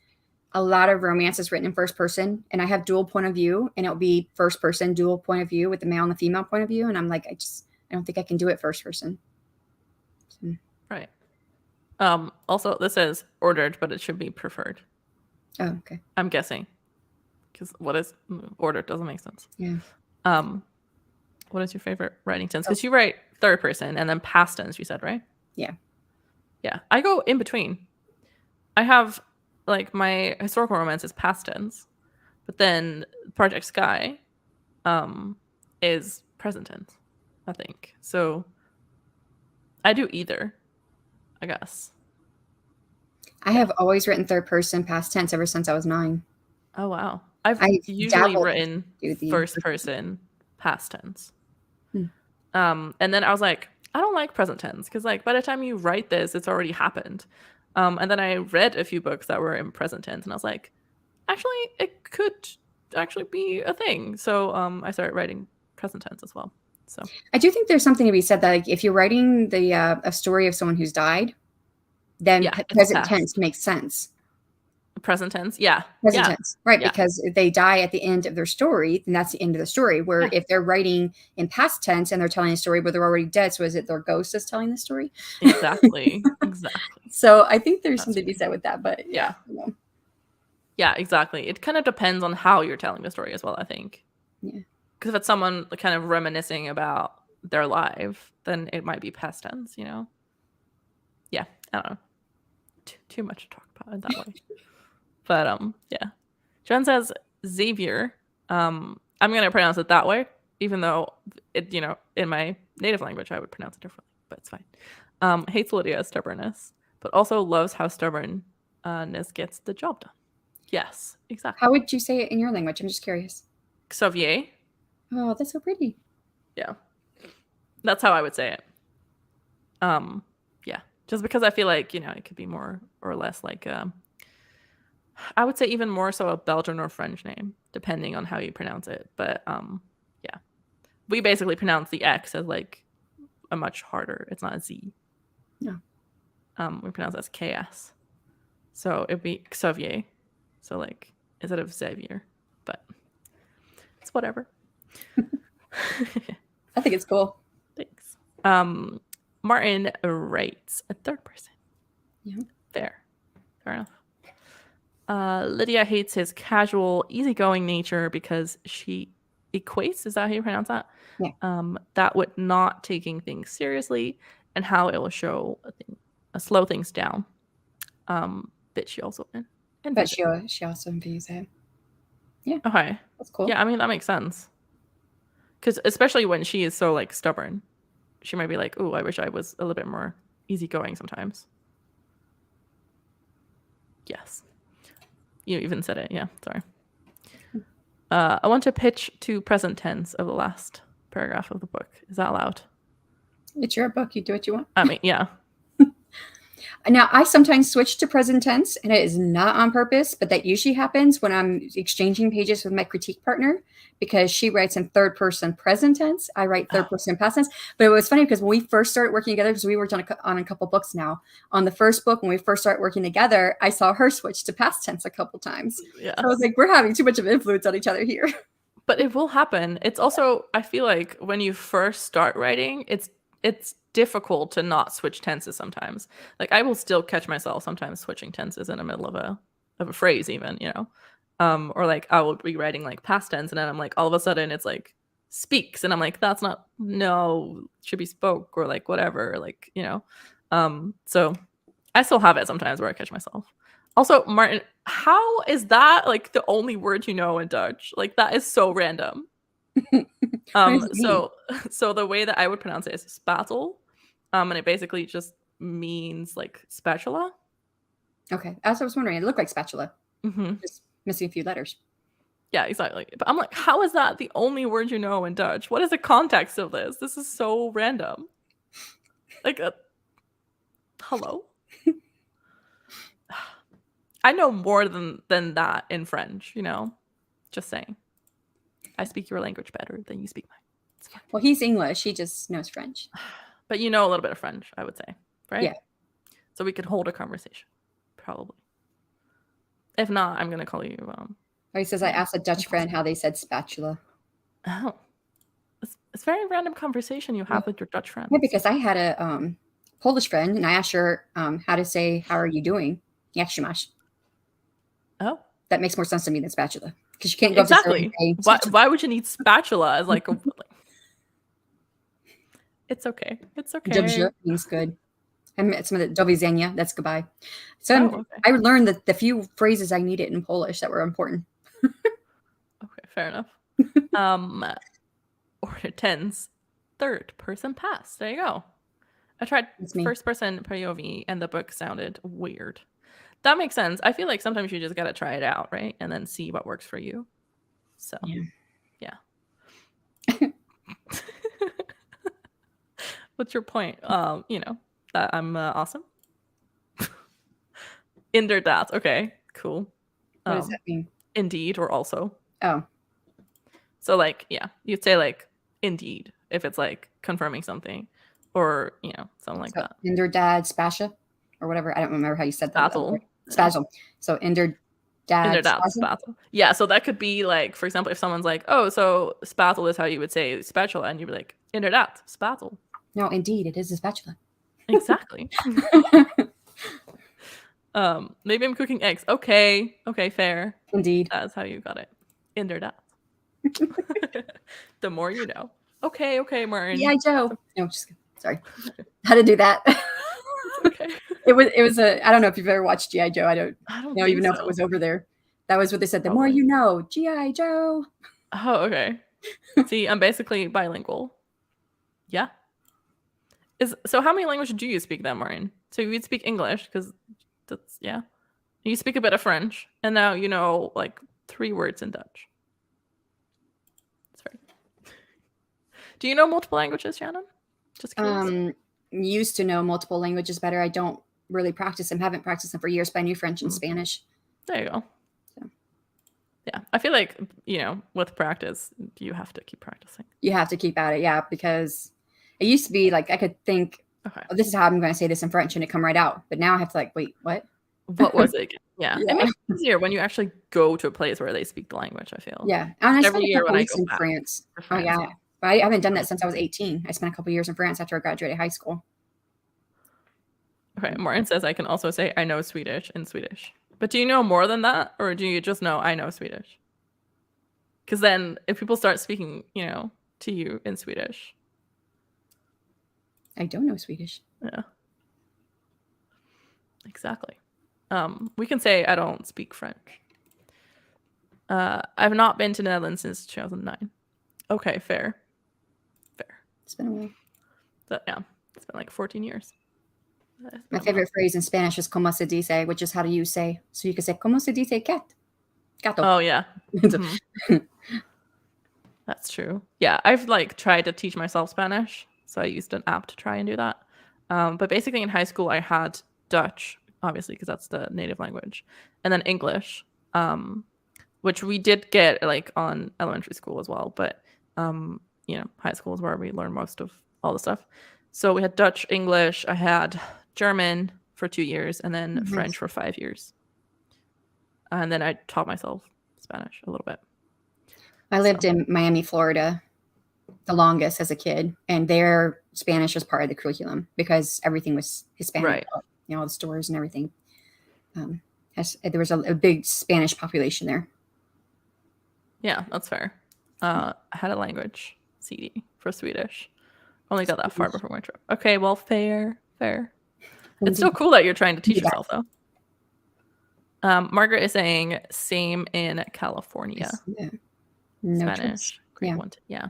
a lot of romance is written in first person, and I have dual point of view, and it'll be first person, dual point of view with the male and the female point of view. And I'm like, I don't think I can do it first person. So. Right. Also, this is ordered, but it should be preferred. Oh, okay. I'm guessing. Because what is ordered doesn't make sense. Yeah. What is your favorite writing tense? Because you write third person and then past tense, you said, right? Yeah. Yeah. I go in between. I have like my historical romance is past tense, but then Project Sky is present tense, I think. So I do either, I guess. I have always written third person past tense ever since I was 9. Oh, wow. I've usually written first person past tense. And then I was like, I don't like present tense because like by the time you write this, it's already happened. And then I read a few books that were in present tense, and I was like, actually, it could actually be a thing. So I started writing present tense as well. So I do think there's something to be said that like, if you're writing a story of someone who's died, then present tense makes sense. Present tense, yeah. Present tense, right? Yeah. Because if they die at the end of their story, then that's the end of the story. Where if they're writing in past tense and they're telling a story, but they're already dead, so is it their ghost that's telling the story? Exactly. Exactly. So I think there's something to be said with that, but yeah. Yeah, exactly. It kind of depends on how you're telling the story as well, I think. Yeah. Because if it's someone kind of reminiscing about their life, then it might be past tense, Yeah, I don't know. Too much to talk about it that way. But yeah. Jen says Xavier. I'm gonna pronounce it that way, even though it, in my native language I would pronounce it differently, but it's fine. Hates Lydia's stubbornness, but also loves how stubbornness gets the job done. Yes, exactly. How would you say it in your language? I'm just curious. Xavier. Oh, that's so pretty. Yeah. That's how I would say it. Yeah. Just because I feel like, it could be more or less like I would say even more so a Belgian or French name, depending on how you pronounce it. But yeah. We basically pronounce the X as like a much harder. It's not a Z. No. We pronounce it as KS. So it'd be Xavier. So like instead of Xavier. But it's whatever. I think it's cool. Thanks. Martin writes a third person. Yeah. Fair enough. Lydia hates his casual, easygoing nature because she equates, is that how you pronounce that? Yeah. That with not taking things seriously and how it will show slow things down. But she also But she also envies it. Yeah. Okay. That's cool. Yeah, I mean that makes sense. Because especially when she is so like stubborn, she might be like, "Oh, I wish I was a little bit more easygoing sometimes." Yes. You even said it. Yeah. Sorry. I want to pitch to present tense of the last paragraph of the book. Is that allowed? It's your book. You do what you want. I mean, yeah. Now, I sometimes switch to present tense, and it is not on purpose, but that usually happens when I'm exchanging pages with my critique partner, because she writes in third person present tense. I write third person past tense. But it was funny because when we first started working together, because we worked on a couple books now, on the first book, when we first started working together, I saw her switch to past tense a couple times. Yeah. So I was like, we're having too much of influence on each other here. But it will happen. It's also, I feel like when you first start writing, it's difficult to not switch tenses sometimes. Like I will still catch myself sometimes switching tenses in the middle of a phrase even, you know. Or like I will be writing like past tense and then I'm like all of a sudden it's like speaks and I'm like that's not, no, should be spoke, or like whatever, like, you know. So I still have it sometimes where I catch myself. Also, Martin, how is that like the only word you know in Dutch? Like that is so random. So the way that I would pronounce it is spatel. And it basically just means like spatula. Okay. As I was wondering, it looked like spatula. Mm-hmm. Just missing a few letters. Yeah, exactly. But I'm like, how is that the only word you know in Dutch? What is the context of this? This is so random. Like, hello? I know more than that in French, you know? Just saying. I speak your language better than you speak mine. It's fine. Well, he's English. He just knows French. But you know a little bit of French, I would say, right? Yeah. So we could hold a conversation, probably. If not, I'm gonna call you. He says I asked a Dutch friend how they said spatula. Oh, it's very random conversation you have with your Dutch friend. Yeah, because I had a Polish friend, and I asked her how to say "How are you doing?" Jak się masz? Oh, that makes more sense to me than spatula, because you can't go exactly. Up to Why would you need spatula as like a? It's okay. It's okay. Dobrze means good. I met some of the do widzenia. That's goodbye. So okay. I learned that the few phrases I needed in Polish that were important. Okay, fair enough. Order tense, third person past. There you go. I tried first person POV and the book sounded weird. That makes sense. I feel like sometimes you just gotta try it out, right? And then see what works for you. So yeah. What's your point? You know, that I'm awesome. Inderdaad. Okay, cool. What does that mean? Indeed, or also. Oh. So like, yeah, you'd say like indeed if it's like confirming something, or you know, something like that. Inderdaad, spasha, or whatever. I don't remember how you said that. Spazzle. So inderdaad, spazzle. Yeah, so that could be like, for example, if someone's like, oh, so spazzle is how you would say spatula, and you'd be like, inderdaad, spazzle. No, indeed, it is a spatula. Exactly. Maybe I'm cooking eggs. Okay, fair. Indeed. That's how you got it. Inderdaad. The more you know. Okay, Martin. Yeah, Joe. No, just kidding. Sorry. How to do that? Okay. It was a. I don't know if you've ever watched G.I. Joe. I don't even know if it was over there. That was what they said. The more you know, G.I. Joe. Oh, okay. See, I'm basically bilingual. Yeah. So how many languages do you speak then, Martin? So you'd speak English because that's You speak a bit of French, and now you know like 3 words in Dutch. That's right. Do you know multiple languages, Shannon? Just curious. Used to know multiple languages better. I don't really practice them. Haven't practiced them for years, but I knew French and Spanish. There you go. So. Yeah, I feel like, you know, with practice, you have to keep practicing. You have to keep at it, yeah, because it used to be like I could think, oh, this is how I'm going to say this in French, and it come right out. But now I have to like, wait, what? What was it again? Yeah. It makes it easier when you actually go to a place where they speak the language, I feel. Yeah. And I every year when I go in back France. Oh, yeah. But I haven't done that since I was 18. I spent a couple years in France after I graduated high school. Okay. Martin says I can also say I know Swedish in Swedish. But do you know more than that? Or do you just know I know Swedish? Because then if people start speaking, you know, to you in Swedish. I don't know Swedish. Yeah. Exactly. We can say I don't speak French. I've not been to Netherlands since 2009. Okay, fair. It's been a while. But yeah, it's been like 14 years. My favorite phrase in Spanish is "Cómo se dice," which is how do you say. So you can say "Cómo se dice cat?" Gato. Oh yeah. Mm-hmm. That's true. Yeah, I've like tried to teach myself Spanish, so I used an app to try and do that. But basically in high school I had Dutch, obviously, because that's the native language, and then English, which we did get like on elementary school as well. But high school is where we learn most of all the stuff. So we had Dutch, English. I had German for 2 years, and then French for 5 years. And then I taught myself Spanish a little bit. I lived in Miami, Florida, the longest as a kid, and their Spanish was part of the curriculum because everything was Hispanic, right? All the stores and everything. There was a big Spanish population there. Yeah, that's fair. I had a language CD for Swedish. Only got that far before my trip. Okay, well, fair. It's still cool that you're trying to teach yourself, though. Margaret is saying same in California. Yeah. No Spanish. Yeah,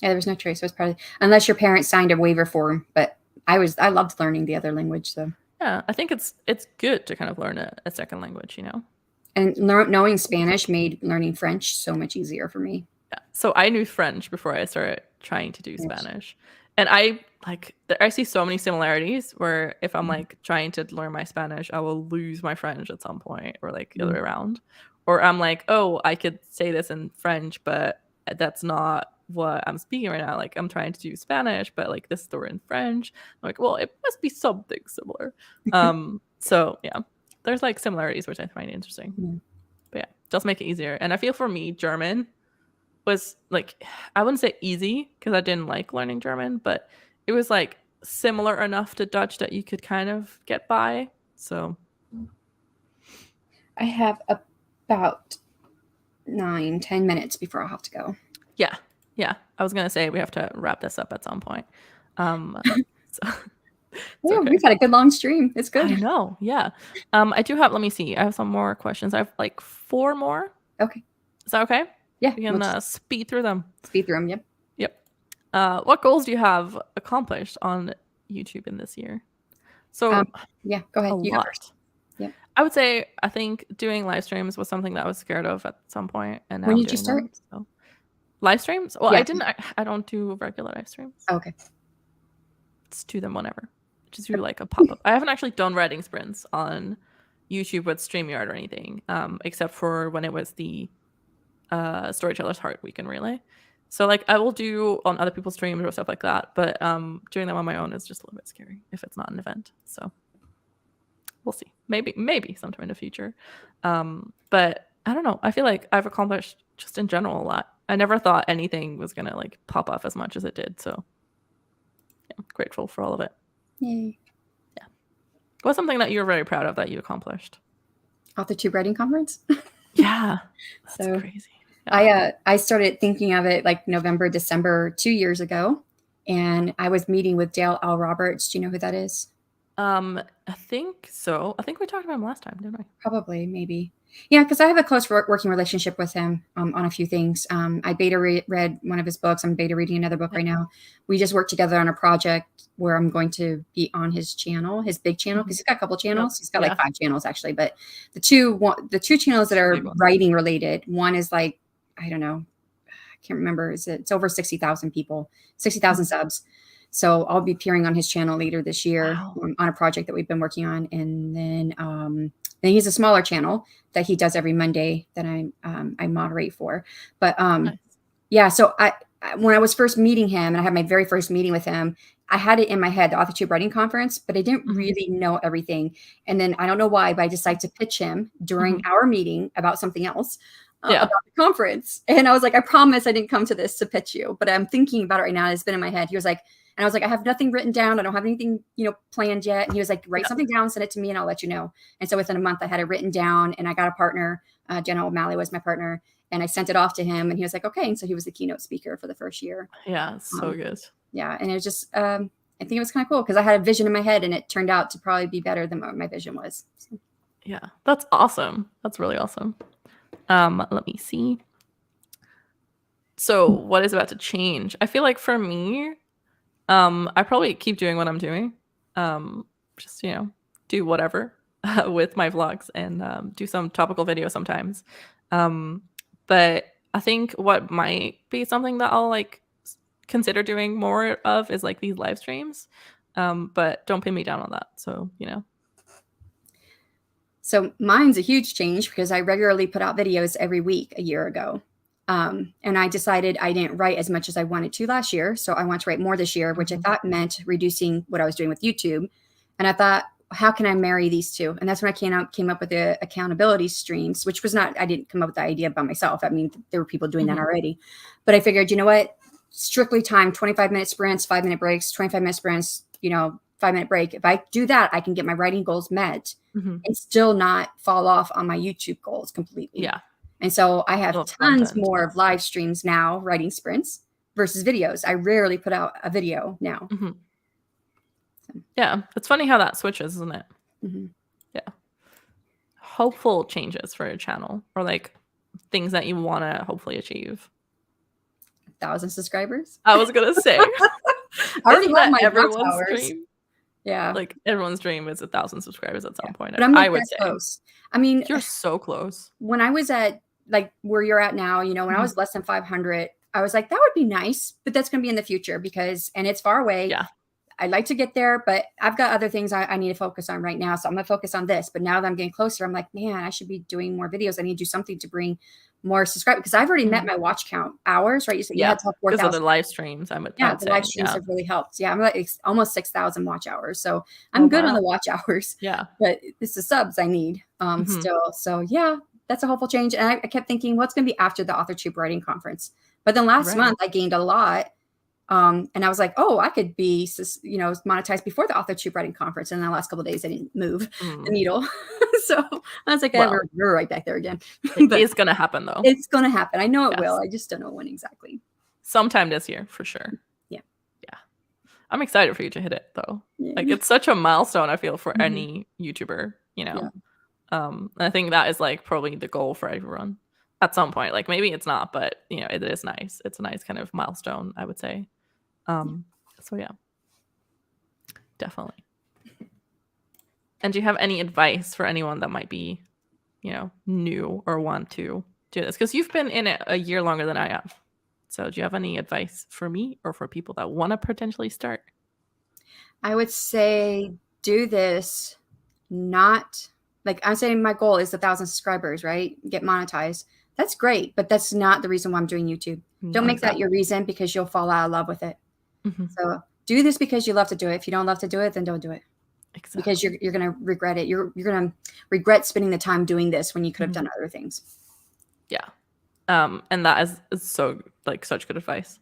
there was no choice. It was probably unless your parents signed a waiver form. But I loved learning the other language. So yeah, I think it's good to kind of learn a second language, And knowing Spanish made learning French so much easier for me. Yeah. So I knew French before I started trying to do Spanish, and I see so many similarities where if I'm like trying to learn my Spanish, I will lose my French at some point, or like the other way around. Or I'm like, oh, I could say this in French, but that's not what I'm speaking right now. Like I'm trying to do Spanish, but like this is the word in French. I'm like, well, it must be something similar. So yeah, there's like similarities, which I find interesting. But yeah, it does make it easier. And I feel for me, German was like, I wouldn't say easy because I didn't like learning German, but it was like similar enough to Dutch that you could kind of get by. So I have about 9-10 minutes before I'll have to go. Yeah. I was gonna say we have to wrap this up at some point. Yeah, okay. We've had a good long stream. It's good. I know. Yeah. I do have. Let me see. I have some more questions. I have like 4 more. Okay. Is that okay? Yeah. We can speed through them. Yep. What goals do you have accomplished on YouTube in this year? So yeah, go ahead. You go first. Yeah. I would say I think doing live streams was something that I was scared of at some point, and now when did you start? So. Live streams? Well, yeah. I don't do regular live streams. Oh, okay. Just do them whenever. Just do like a pop-up. I haven't actually done writing sprints on YouTube with StreamYard or anything, except for when it was the Storyteller's Heart Weekend Relay. So like I will do on other people's streams or stuff like that, but doing them on my own is just a little bit scary if it's not an event. So we'll see. Maybe sometime in the future. But I don't know. I feel like I've accomplished just in general a lot. I never thought anything was gonna like pop off as much as it did. So yeah, grateful for all of it. Yay. Yeah. What's something that you're very proud of that you accomplished? Authortube writing conference. Yeah. That's crazy. Yeah. I started thinking of it like November, December 2 years ago. And I was meeting with Dale L. Roberts. Do you know who that is? I think so. I think we talked about him last time, didn't we? Probably, maybe. Yeah, because I have a close working relationship with him on a few things. I beta read one of his books. I'm beta reading another book right now. We just worked together on a project where I'm going to be on his channel, his big channel, because he's got a couple channels. He's got like 5 channels actually, but the two channels that are writing related, one is like, I don't know, I can't remember. It's over 60,000 people, 60,000 subs. So I'll be appearing on his channel later this year on a project that we've been working on. And then he's a smaller channel that he does every Monday that I moderate for. But yeah, so when I was first meeting him and I had my very first meeting with him, I had it in my head, the Authortube Writing Conference, but I didn't really know everything. And then I don't know why, but I decided to pitch him during our meeting about something else. About the conference. And I was like, I promise I didn't come to this to pitch you, but I'm thinking about it right now. It's been in my head. He was like, and I was like, I have nothing written down. I don't have anything, planned yet. And he was like, write something down, send it to me, and I'll let you know. And so within a month, I had it written down, and I got a partner. Jenna O'Malley was my partner, and I sent it off to him, and he was like, okay. And so he was the keynote speaker for the first year. Yeah, so good. Yeah, and it was just, I think it was kind of cool because I had a vision in my head, and it turned out to probably be better than what my vision was. So. Yeah, that's awesome. That's really awesome. Let me see. So what is about to change? I feel like for me, I probably keep doing what I'm doing. Just, do whatever with my vlogs and do some topical videos sometimes. But I think what might be something that I'll like consider doing more of is like these live streams. But don't pin me down on that. So, So mine's a huge change because I regularly put out videos every week a year ago. And I decided I didn't write as much as I wanted to last year. So I want to write more this year, which I thought meant reducing what I was doing with YouTube. And I thought, how can I marry these two? And that's when I came up with the accountability streams, which was not, I didn't come up with the idea by myself. I mean, there were people doing that already. But I figured, you know what? Strictly timed 25-minute sprints, 5-minute breaks, 25-minute sprints, 5-minute break. If I do that, I can get my writing goals met and still not fall off on my YouTube goals completely. Yeah. And so I have tons more of live streams now, writing sprints versus videos. I rarely put out a video now. Yeah. It's funny how that switches, isn't it? Yeah. Hopeful changes for your channel, or like things that you want to hopefully achieve. 1,000 subscribers. I was going to say. I already have my everyone's dream. Yeah. Like everyone's dream is 1,000 subscribers at some point. But I'm I would say close. I mean, you're so close. When I was at like where you're at now, when I was less than 500, I was like, that would be nice, but that's going to be in the future and it's far away. Yeah. I'd like to get there, but I've got other things I need to focus on right now. So I'm going to focus on this. But now that I'm getting closer, I'm like, man, I should be doing more videos. I need to do something to bring more subscribers, because I've already met my watch count hours, right? You said you had to have 4,000. Because of the live streams. The live streams have really helped. Yeah, I'm like almost 6,000 watch hours. So I'm good on the watch hours. Yeah. But it's the subs I need still. So yeah, that's a hopeful change. And I kept thinking, what's going to be after the Authortube writing conference? But then last month I gained a lot. And I was like, oh, I could be, monetized before the Authortube writing conference. And in the last couple of days, I didn't move the needle. So I was like, we're right back there again. But it's going to happen, though. It's going to happen. I know it will. I just don't know when exactly. Sometime this year, for sure. Yeah. Yeah. I'm excited for you to hit it, though. Yeah. Like, it's such a milestone, I feel, for any YouTuber, Yeah. And I think that is, like, probably the goal for everyone at some point. Like, maybe it's not, but, it is nice. It's a nice kind of milestone, I would say. So yeah, definitely. And do you have any advice for anyone that might be, new or want to do this? Because you've been in it a year longer than I have. So do you have any advice for me or for people that want to potentially start? I would say do this, not like I'm saying my goal is 1,000 subscribers, right? Get monetized. That's great, but that's not the reason why I'm doing YouTube. Don't make that your reason, because you'll fall out of love with it. So do this because you love to do it. If you don't love to do it, then don't do it. Exactly. Because you're going to regret it. You're going to regret spending the time doing this when you could have done other things. Yeah. And that is so like such good advice.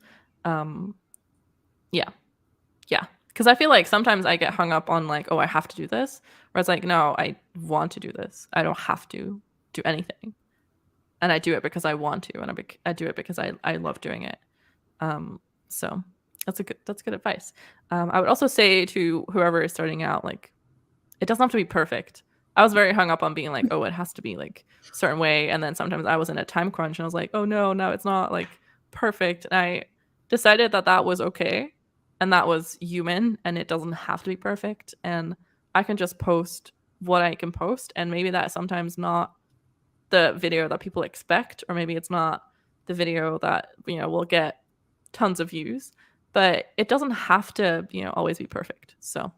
Yeah. Because I feel like sometimes I get hung up on like, oh, I have to do this. Whereas like, no, I want to do this. I don't have to do anything. And I do it because I want to. And I do it because I love doing it. So that's good advice. I would also say to whoever is starting out, like, it doesn't have to be perfect. I was very hung up on being like, oh, it has to be like a certain way. And then sometimes I was in a time crunch and I was like, oh no, it's not like perfect. And I decided that was okay. And that was human, and it doesn't have to be perfect. And I can just post what I can post. And maybe that's sometimes not the video that people expect, or maybe it's not the video that, will get tons of views. But it doesn't have to, always be perfect. So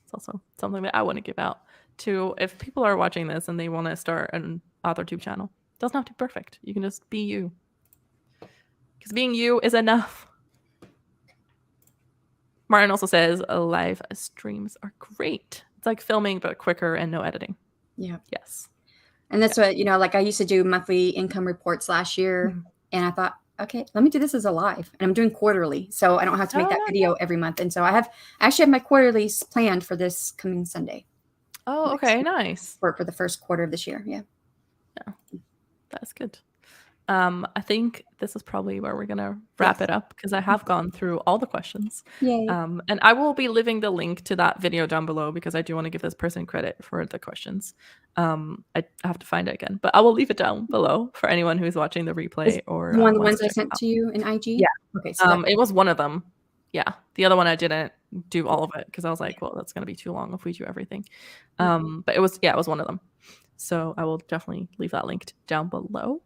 it's also something that I want to give out to if people are watching this and they want to start an Authortube channel. It doesn't have to be perfect. You can just be you. Because being you is enough. Martin also says live streams are great. It's like filming, but quicker and no editing. Yeah. Yes. And that's what, like I used to do monthly income reports last year. And I thought, okay, let me do this as a live, and I'm doing quarterly, so I don't have to make that video every month. And so I actually have my quarterlies planned for this coming Sunday. Oh, okay, nice. For the first quarter of this year, yeah. That's good. I think this is probably where we're gonna wrap it up, because I have gone through all the questions. Yay. And I will be leaving the link to that video down below, because I do want to give this person credit for the questions. I have to find it again, but I will leave it down below for anyone who's watching the replay or one of the wants ones I sent to you in IG. Yeah. Okay. So it was one of them. Yeah. The other one I didn't do all of it, because I was like, well, that's gonna be too long if we do everything. But it was one of them. So I will definitely leave that linked down below.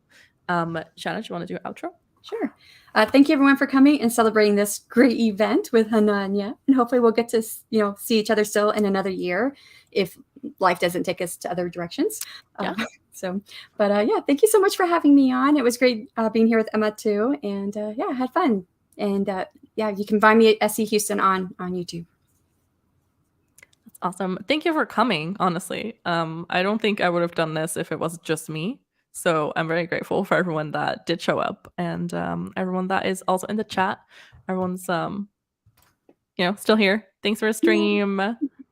Shannon, do you want to do an outro? Sure. Thank you everyone for coming and celebrating this great event with Hananya. And hopefully we'll get to, see each other still in another year if life doesn't take us to other directions. Yeah. Yeah, thank you so much for having me on. It was great being here with Emma too. And yeah, I had fun. And yeah, you can find me at SC Houston on YouTube. That's awesome. Thank you for coming, honestly. I don't think I would have done this if it was just me. So I'm very grateful for everyone that did show up, and everyone that is also in the chat. Everyone's still here. Thanks for a stream.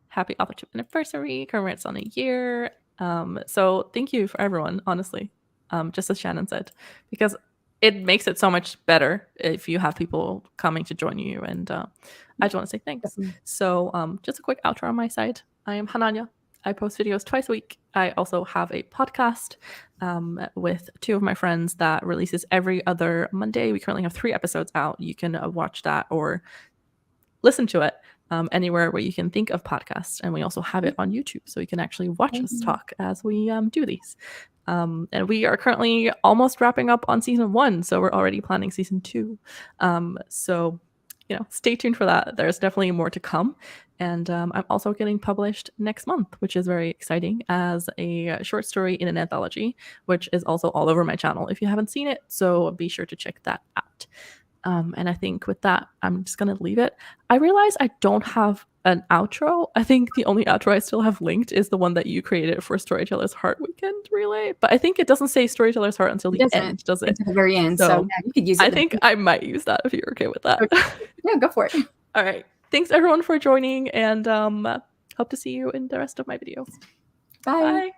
Happy Authortube anniversary. Congrats on a year. So thank you for everyone, honestly. Just as Shannon said, because it makes it so much better if you have people coming to join you. And I just want to say thanks. So just a quick outro on my side. I am Hananya. I post videos twice a week. I also have a podcast with two of my friends that releases every other Monday. We currently have 3 episodes out. You can watch that or listen to it anywhere where you can think of podcasts. And we also have it on YouTube, so you can actually watch us talk as we do these. And we are currently almost wrapping up on season 1, so we're already planning season 2. So stay tuned for that. There's definitely more to come. And I'm also getting published next month, which is very exciting, as a short story in an anthology, which is also all over my channel if you haven't seen it. So be sure to check that out. And I think with that, I'm just going to leave it. I realize I don't have an outro. I think the only outro I still have linked is the one that you created for Storyteller's Heart Weekend Relay. But I think it doesn't say Storyteller's Heart until the end, does it? Until the very end. So yeah, you could use it. I think I might use that if you're okay with that. Okay. Yeah, go for it. All right. Thanks everyone for joining, and hope to see you in the rest of my videos. Bye. Bye.